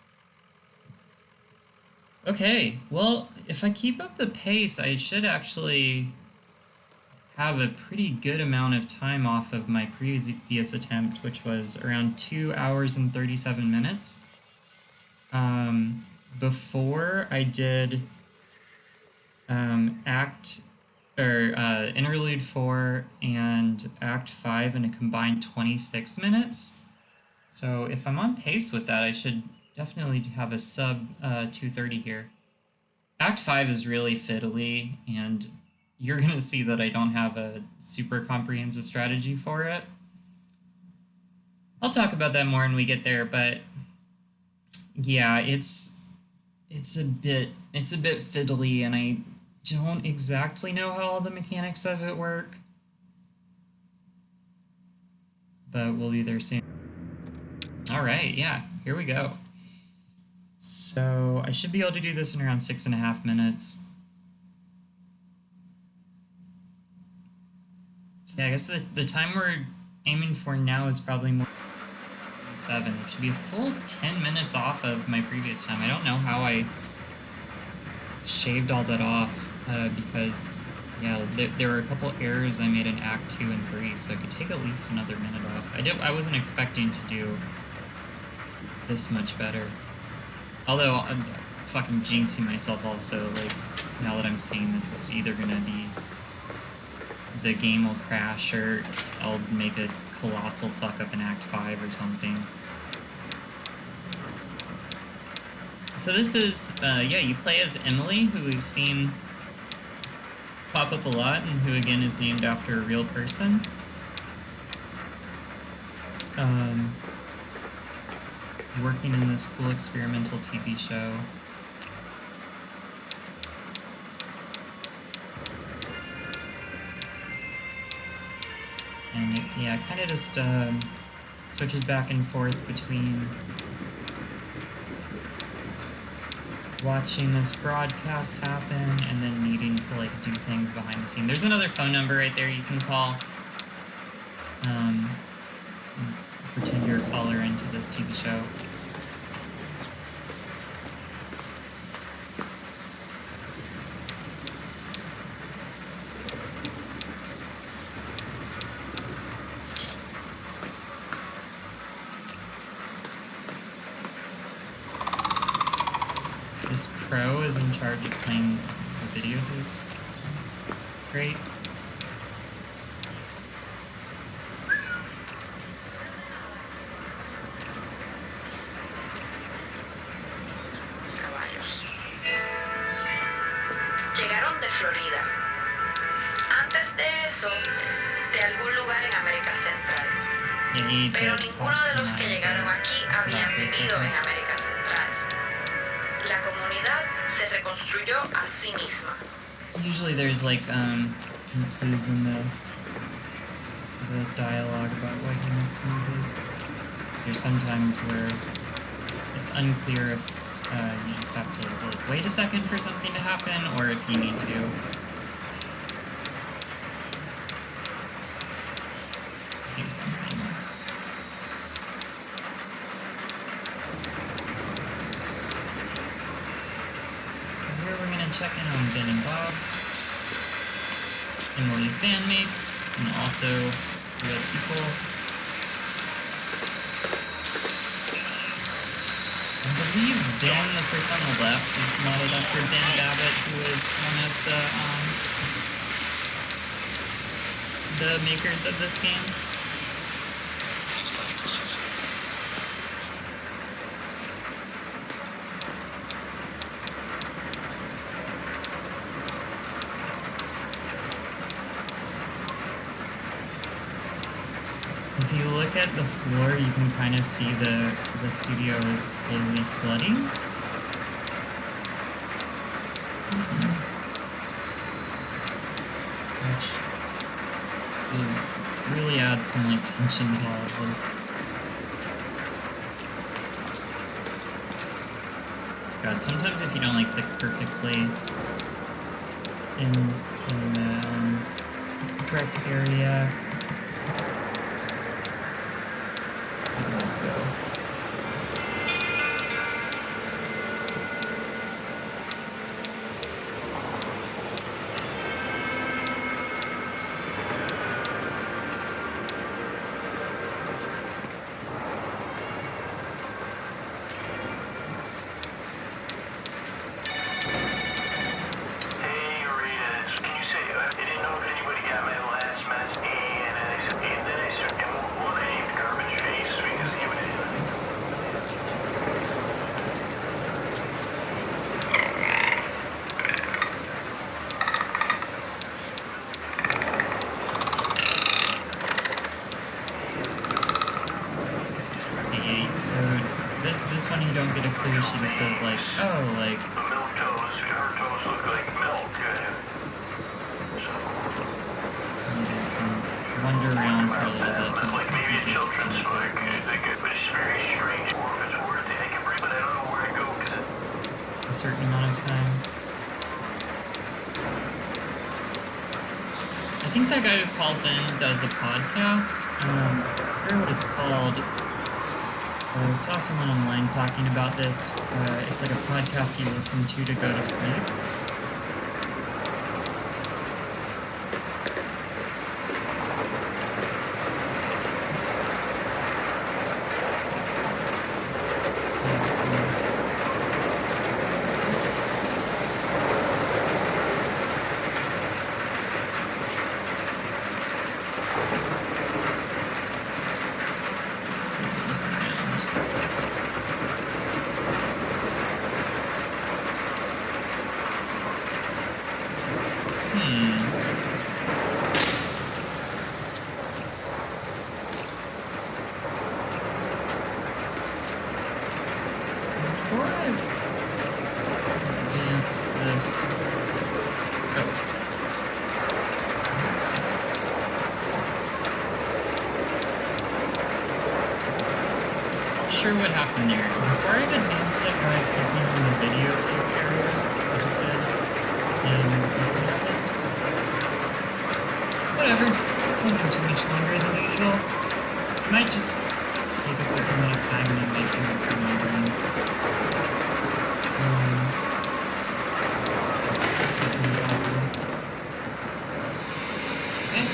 Okay, well, if I keep up the pace, I should actually have a pretty good amount of time off of my previous attempt, which was around 2 hours and 37 minutes. Before I did Interlude 4 and Act 5 in a combined 26 minutes. So if I'm on pace with that, I should definitely have a sub 2:30 here. Act 5 is really fiddly, and you're going to see that I don't have a super comprehensive strategy for it. I'll talk about that more when we get there, but yeah, it's a bit fiddly, and I don't exactly know how all the mechanics of it work. But we'll be there soon. Alright, yeah, here we go. So I should be able to do this in around 6.5 minutes. So yeah, I guess the time we're aiming for now is probably more 7, which should be a full 10 minutes off of my previous time. I don't know how I shaved all that off, because yeah, there were a couple errors I made in Act 2 and 3, so I could take at least another minute off. I wasn't expecting to do this much better. Although I'm fucking jinxing myself also, like, now that I'm seeing this, it's either gonna be the game will crash or I'll make a colossal fuck up in Act 5 or something. So this is, yeah, you play as Emily, who we've seen pop up a lot, and who again is named after a real person. Working in this cool experimental TV show. And it, yeah, it kind of just switches back and forth between watching this broadcast happen and then needing to like do things behind the scene. There's another phone number right there you can call. Pretend you're a caller into this TV show. This crow is in charge of playing the videotapes. Great. Llegaron de Florida. Antes de eso, de algún lugar en América Central. Pero ninguno de los que llegaron aquí habían vivido en América Central. La comunidad se reconstruyó a sí misma. Usually there's like some clues in the dialogue about what he next move is. There's sometimes where it's unclear if you just have to like wait a second for something to happen, or if you need to do something. So here we're gonna check in on Ben and Bob, Emily's bandmates, and also real people. I believe Ben, the person on the left, is modeled after Ben Babbitt, who is one of the makers of this game. If you look at the floor, you can kind of see the studio is slowly flooding. Which is really adds some like tension to all of this. God, sometimes if you don't like click perfectly in the correct area, it won't go. he just says like, oh, like... Milk toast, her toast look like milk. You can wander around for a little bit. Like maybe it's something like music, but it's very strange. Or if it's worth anything, but I don't know where to go because a certain amount of time. I think that guy who calls in does a podcast. I forget what it's called. I saw someone online talking about this. It's like a podcast you listen to go to sleep. Before I advance this... Oh. Not sure what happened there. Before I advance it by clicking on the videotape area, I just did, and nothing happened. Whatever. It wasn't too much longer than usual. Might just take a certain amount of time and make things remembering. That's certainly possible. Okay.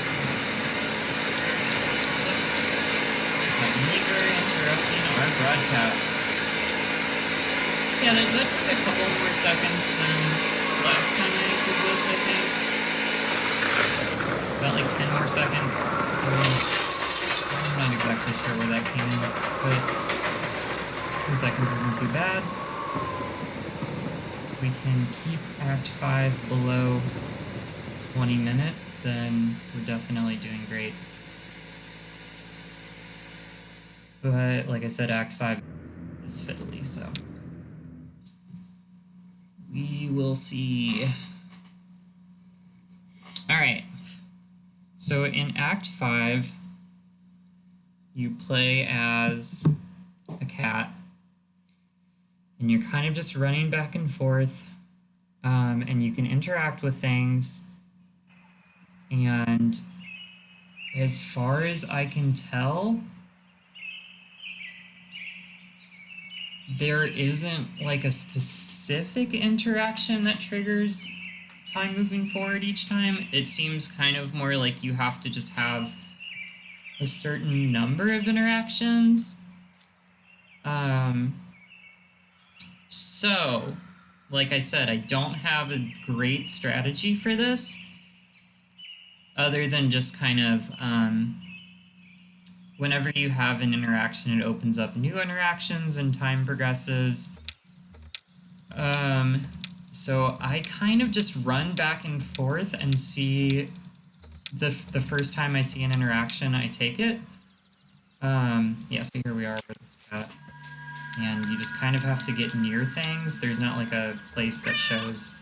Meager interrupting our broadcast. Yeah, that took a couple more seconds than last time I did this, I think. About like 10 more seconds. So I'm not exactly sure where that came in, but 10 seconds isn't too bad. If we can keep Act 5 below 20 minutes, then we're definitely doing great. But like I said, Act 5 is fiddly, so we will see. Alright, so in Act 5, you play as a cat, and you're kind of just running back and forth, and you can interact with things, and as far as I can tell, there isn't like a specific interaction that triggers time moving forward each time. It seems kind of more like you have to just have a certain number of interactions. So, like I said, I don't have a great strategy for this, other than just kind of, whenever you have an interaction, it opens up new interactions and time progresses. So I kind of just run back and forth and see the first time I see an interaction, I take it. Yeah, so here we are with this cat. And you just kind of have to get near things. There's not like a place that shows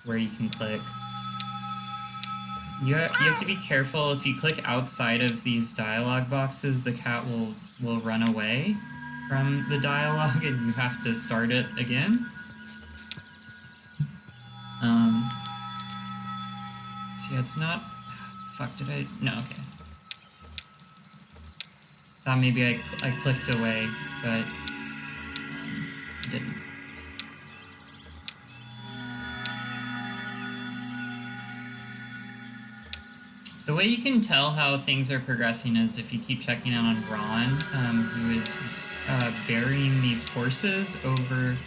where you can click. You have to be careful. If you click outside of these dialogue boxes, the cat will run away from the dialogue and you have to start it again. So yeah, it's not... Fuck, did I... No, okay. Thought maybe I clicked away, but I didn't. The way you can tell how things are progressing is if you keep checking out on Ron, who is burying these horses over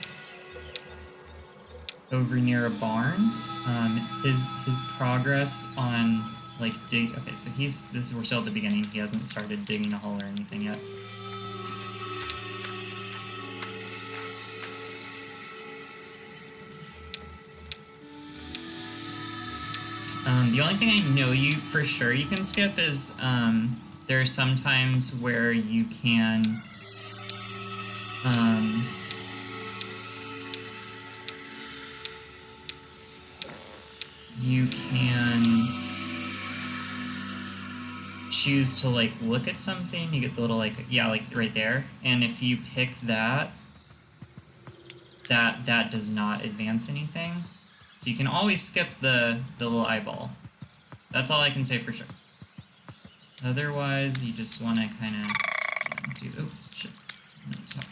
near a barn. His progress on like dig. Okay, so we're still at the beginning. He hasn't started digging a hole or anything yet. The only thing I know for sure you can skip is there are some times where you can you can choose to like look at something. You get the little like, yeah, like right there. And if you pick that, that does not advance anything. So you can always skip the little eyeball. That's all I can say for sure. Otherwise, you just want to kind of do. Oh shit! No, stop.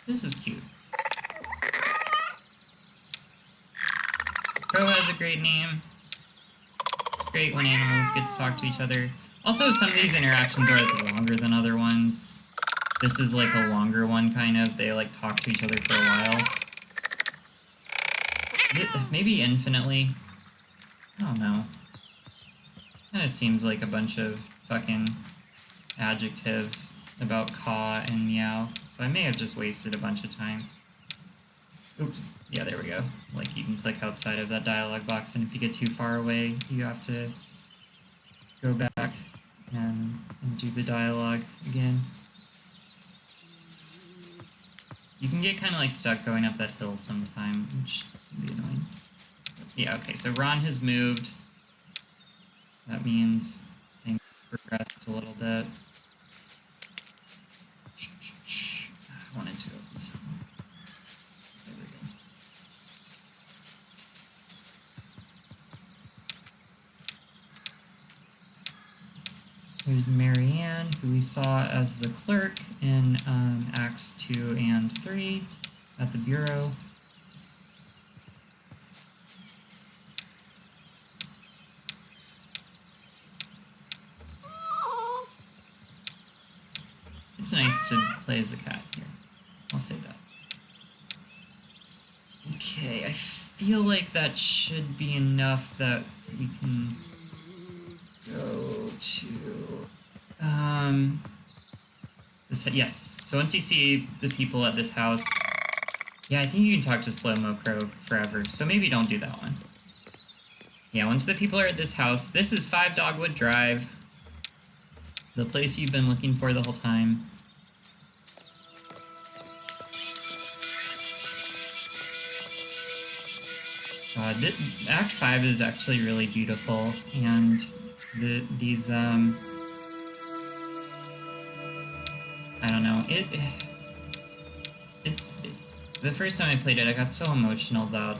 This is cute. Crow has a great name. It's great when animals get to talk to each other. Also, some of these interactions are like longer than other ones. This is like a longer one, kind of. They like talk to each other for a while. Maybe infinitely. I don't know. Kind of seems like a bunch of fucking adjectives about caw and meow. So I may have just wasted a bunch of time. Oops. Yeah, there we go. Like, you can click outside of that dialog box, and if you get too far away, you have to go back and do the dialogue again. You can get kind of like stuck going up that hill sometime, which can be annoying. Yeah, okay, so Ron has moved. That means things progressed a little bit. I wanted to open this one. There we go. There's Marianne, who we saw as the clerk in Acts 2 and 3 at the Bureau. It's nice to play as a cat here. I'll say that. Okay, I feel like that should be enough that we can go to this, yes. So once you see the people at this house, yeah, I think you can talk to Slow Mo Crow forever. So maybe don't do that one. Yeah, once the people are at this house, this is 5 Dogwood Drive, the place you've been looking for the whole time. Act 5 is actually really beautiful, and these I don't know, it's the first time I played it, I got so emotional about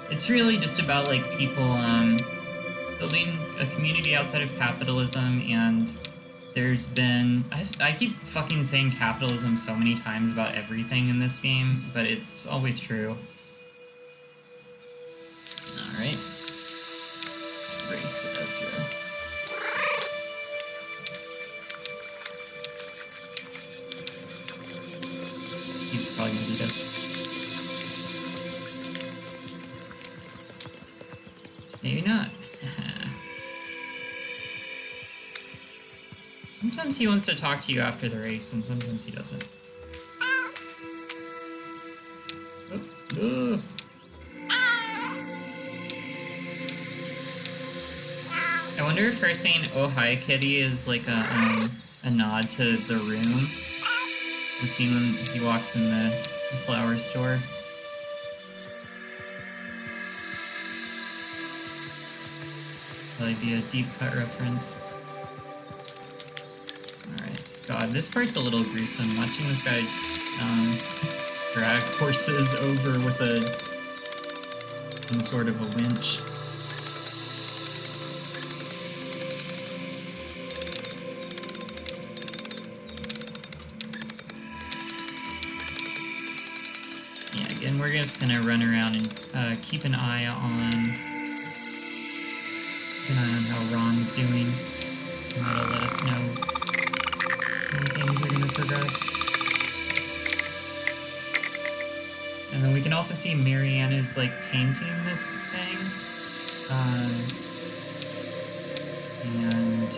it's really just about like people building a community outside of capitalism, and there's been I keep fucking saying capitalism so many times about everything in this game, but it's always true. Alright. Let's race Ezra. He's probably gonna beat us. Maybe not. Sometimes he wants to talk to you after the race, and sometimes he doesn't. Oh. I wonder if her saying "Oh hi, kitty" is like a nod to the room. The scene when he walks in the flower store. Probably be a deep cut reference. Alright. God, this part's a little gruesome. Watching this guy drag horses over with some sort of a winch. We're just gonna run around and keep an eye on how Ron's doing, and that'll let us know when things are gonna progress. And then we can also see Marianne is like painting this thing, and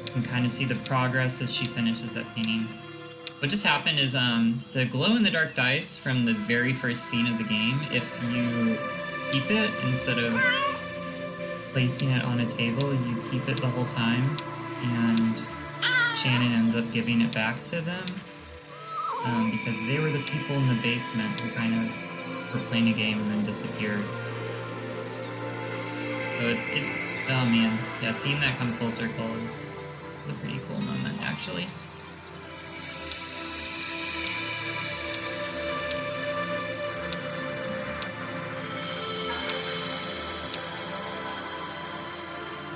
you can kind of see the progress as she finishes that painting. What just happened is the glow-in-the-dark dice from the very first scene of the game, if you keep it instead of placing it on a table, you keep it the whole time, and Shannon ends up giving it back to them because they were the people in the basement who kind of or playing a game and then disappear. So oh man, yeah, seeing that come full circle is a pretty cool moment, actually.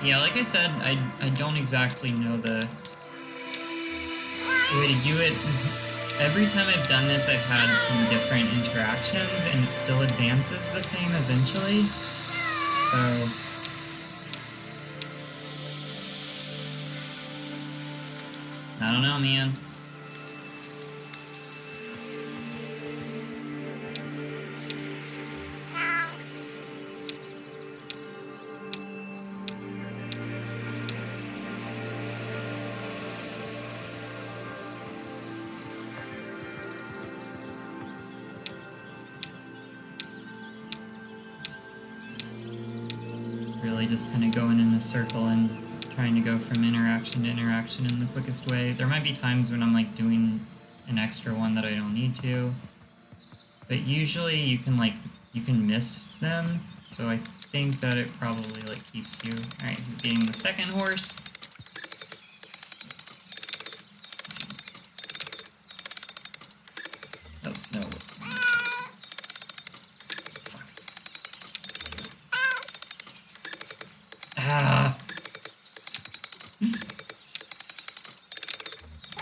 Yeah, like I said, I don't exactly know the way to do it. Every time I've done this, I've had some different interactions, and it still advances the same eventually. So I don't know, man. Really just kind of going in a circle and trying to go from interaction to interaction in the quickest way. There might be times when I'm like doing an extra one that I don't need to, but usually you can miss them, so I think that it probably like keeps you. Alright, he's getting the second horse. Oh, no. Fuck. Ah!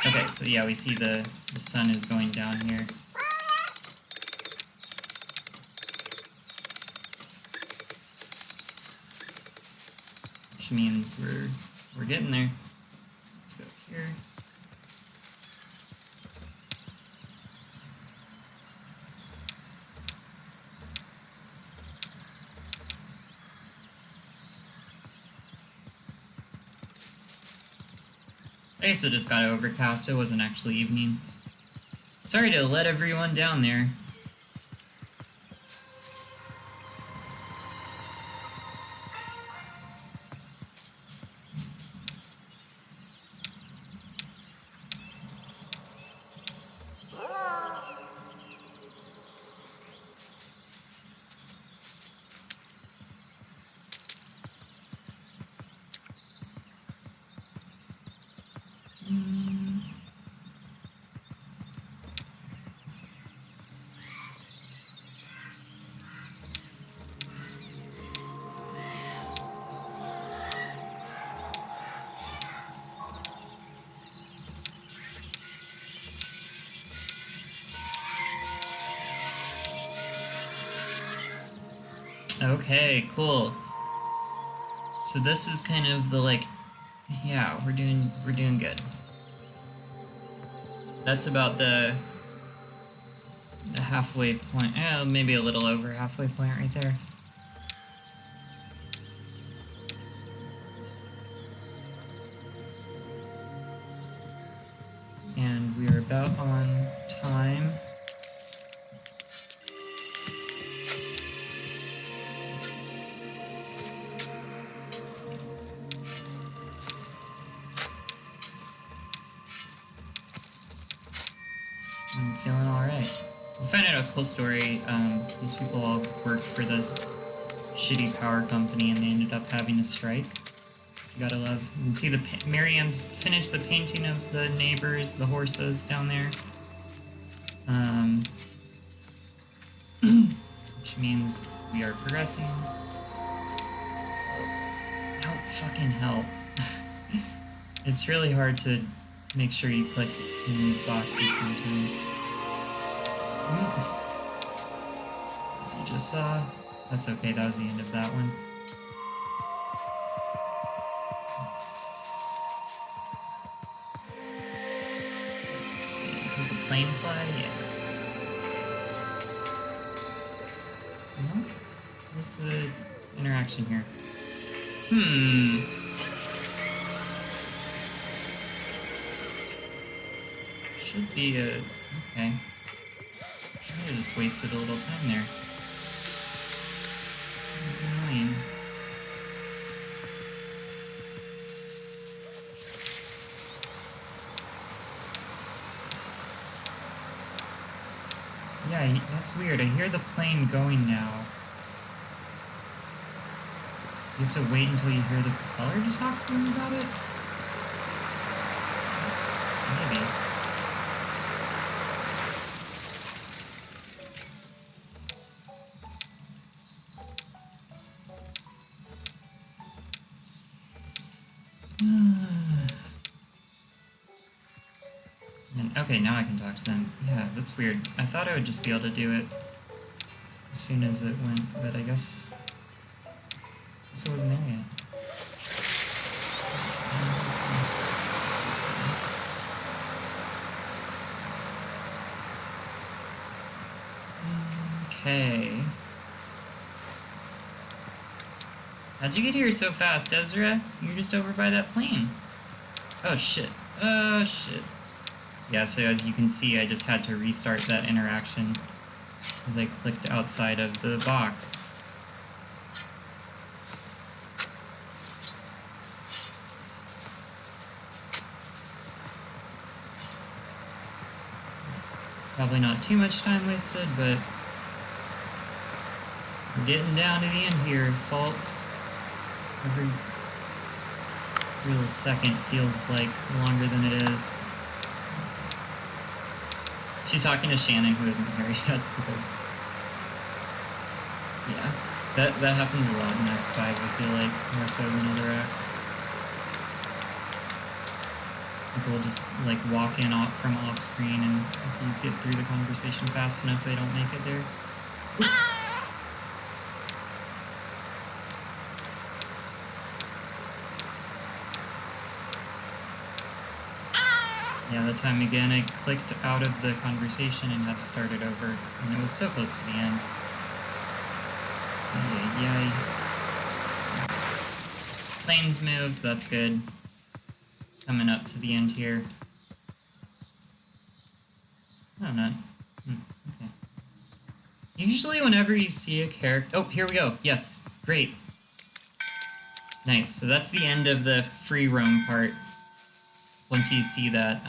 Okay, so yeah, we see the sun is going down here. Which means we're getting there. Let's go here. I guess it just got overcast, it wasn't actually evening. Sorry to let everyone down there. Okay, cool. So this is kind of the yeah, we're doing good. That's about the halfway point. Maybe a little over halfway point right there. And we're about on time. I'm feeling alright. We find out a cool story. These people all worked for the shitty power company and they ended up having a strike. You gotta love. You can see Marianne's finished the painting of the neighbors, the horses down there. Which means we are progressing. Oh, fucking hell. It's really hard to make sure you click in these boxes sometimes. As you just saw. That's okay, that was the end of that one. Let's see, did the plane fly? Yeah. What's the interaction here? Should be a... okay. I just wasted a little time there. That's annoying. Yeah, that's weird. I hear the plane going now. You have to wait until you hear the propeller to talk to him about it? Maybe. Okay, now I can talk to them. Yeah, that's weird. I thought I would just be able to do it as soon as it went, but I guess it wasn't there yet. Okay. How'd you get here so fast, Ezra? You're just over by that plane. Oh shit. Oh shit. Yeah, so as you can see, I just had to restart that interaction as I clicked outside of the box. Probably not too much time wasted, but we're getting down to the end here, folks. Every little second feels like longer than it is. She's talking to Shannon, who isn't here yet, because... yeah, that happens a lot in Act 5, I feel like, more so than other acts. People will just, like, walk in from off-screen, and if you get through the conversation fast enough, they don't make it there. Yeah, that time again I clicked out of the conversation and had to start it over, and it was so close to the end. Yay. Planes moved, that's good. Coming up to the end here. Oh, not. Okay. Usually whenever you see a character... oh, here we go. Yes. Great. Nice. So that's the end of the free roam part. Once you see that,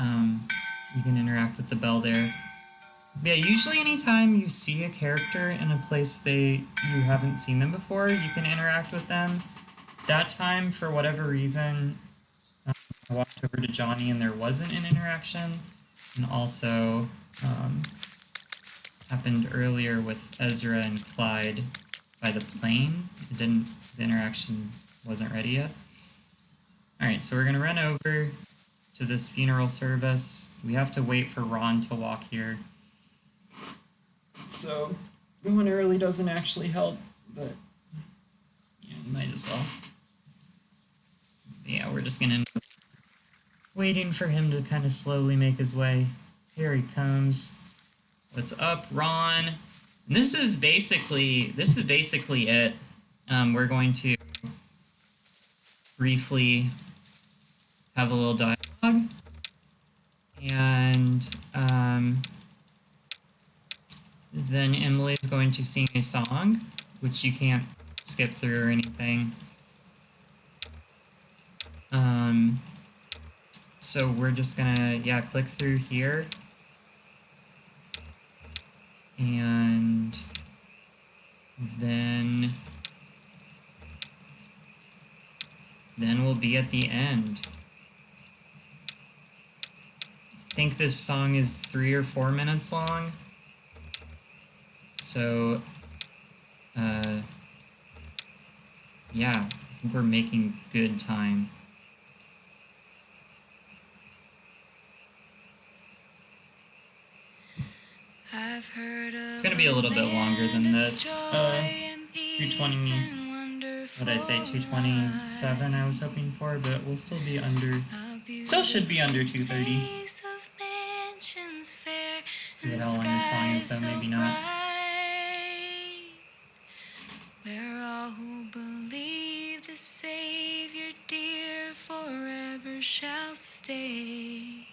you can interact with the bell there. Yeah, usually anytime you see a character in a place you haven't seen them before, you can interact with them. That time, for whatever reason, I walked over to Johnny and there wasn't an interaction. And also, happened earlier with Ezra and Clyde by the plane. The interaction wasn't ready yet. Alright, so we're gonna run over to this funeral service. We have to wait for Ron to walk here. So, going early doesn't actually help, but yeah, you might as well. Yeah, we're just gonna end up waiting for him to kind of slowly make his way. Here he comes. What's up, Ron? And this is basically it. We're going to briefly have a little dialogue, and then Emily is going to sing a song, which you can't skip through or anything. So we're just gonna, click through here, and then we'll be at the end. I think this song is 3 or 4 minutes long. So, yeah, I think we're making good time. It's gonna be a little bit longer than the 220, what did I say, 227 I was hoping for, but we'll still be under, should be under 230. Forget how long this song is, though, maybe not. Where all who believe the Savior dear forever shall stay.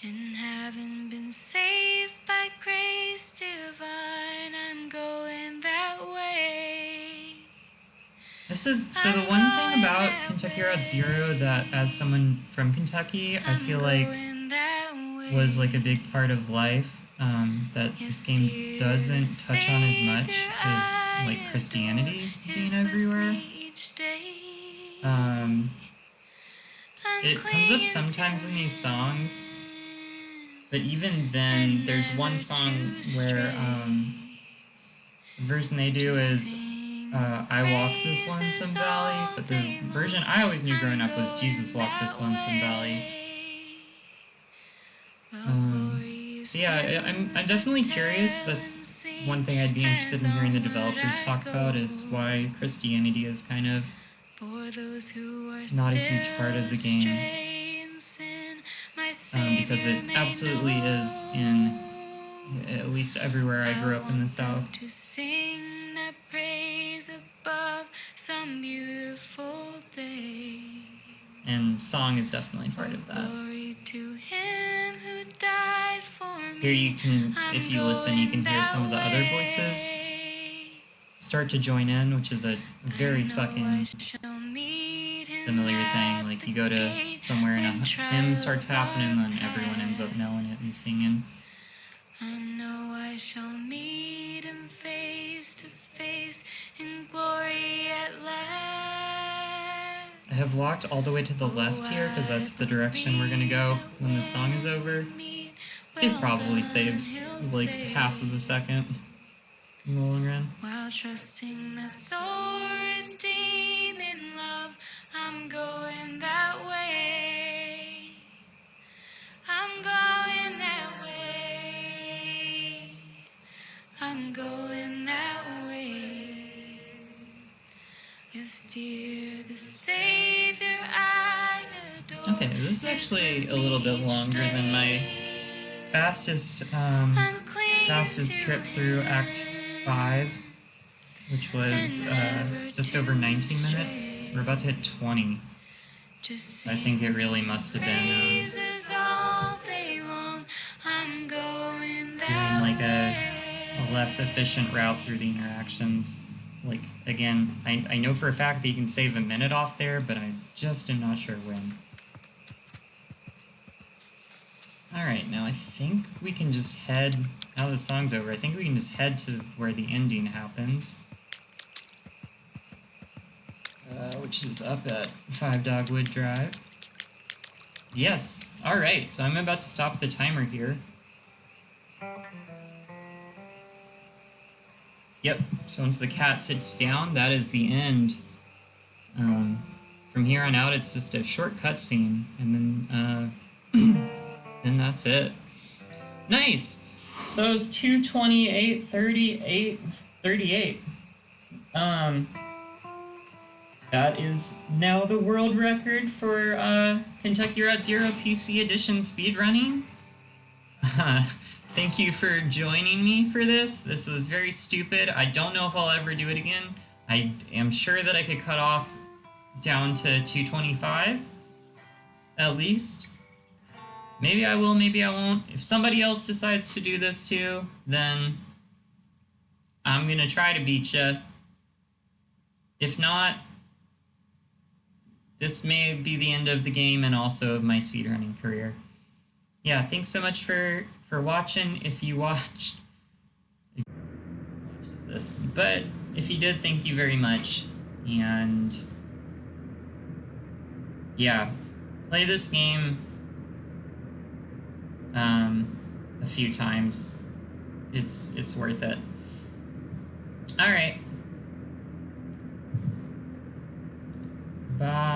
And having been saved by grace divine, I'm going that way. So the one thing about Kentucky Route Zero that, as someone from Kentucky, I feel like was like a big part of life, that this game doesn't touch on as much is like Christianity being everywhere. It comes up sometimes in these songs, but even then, there's one song where the version they do is I walk this lonesome valley, but the version I always knew growing up was Jesus walked this lonesome valley. So yeah, I'm definitely curious. That's one thing I'd be interested in hearing the developers talk about, is why Christianity is kind of not a huge part of the game. Because it absolutely is in at least everywhere I grew up in the South. To sing that praise above some beautiful day. And song is definitely part of that. Glory to him who died for me. Here you can, if you listen, you can hear some of the other voices start to join in, which is a very fucking familiar thing. Like, you go to somewhere and a hymn starts happening, and then everyone ends up knowing it and singing. I know I shall meet him face to face in glory at last. I have walked all the way to the left here because that's the direction we're gonna go when the song is over. It probably saves like half of a second in the long run. While trusting the soul redeeming love, I'm going that way. I'm going that way. I'm going that way. Yes, dear, the Savior I adore. Okay, this is actually a little bit longer than my fastest trip through Act 5, which was just over 19 minutes. We're about to hit 20. I think it really must have been doing like a less efficient route through the interactions. Like, again, I know for a fact that you can save a minute off there, but I just am not sure when. Alright, now I think we can just head, now the song's over, I think we can just head to where the ending happens. Which is up at 5 Dogwood Drive. Yes, alright, so I'm about to stop the timer here. Yep, so once the cat sits down, that is the end. From here on out, it's just a short cutscene, and then, then that's it. Nice! So it was 2:28, 38, 38. That is now the world record for Kentucky Route Zero PC Edition speedrunning. Thank you for joining me for this. This was very stupid. I don't know if I'll ever do it again. I am sure that I could cut off down to 2:25, at least. Maybe I will, maybe I won't. If somebody else decides to do this too, then I'm gonna try to beat ya. If not, this may be the end of the game and also of my speedrunning career. Yeah, thanks so much for watching. If you watched this, but if you did, thank you very much. And yeah, play this game a few times. It's worth it. All right. Bye.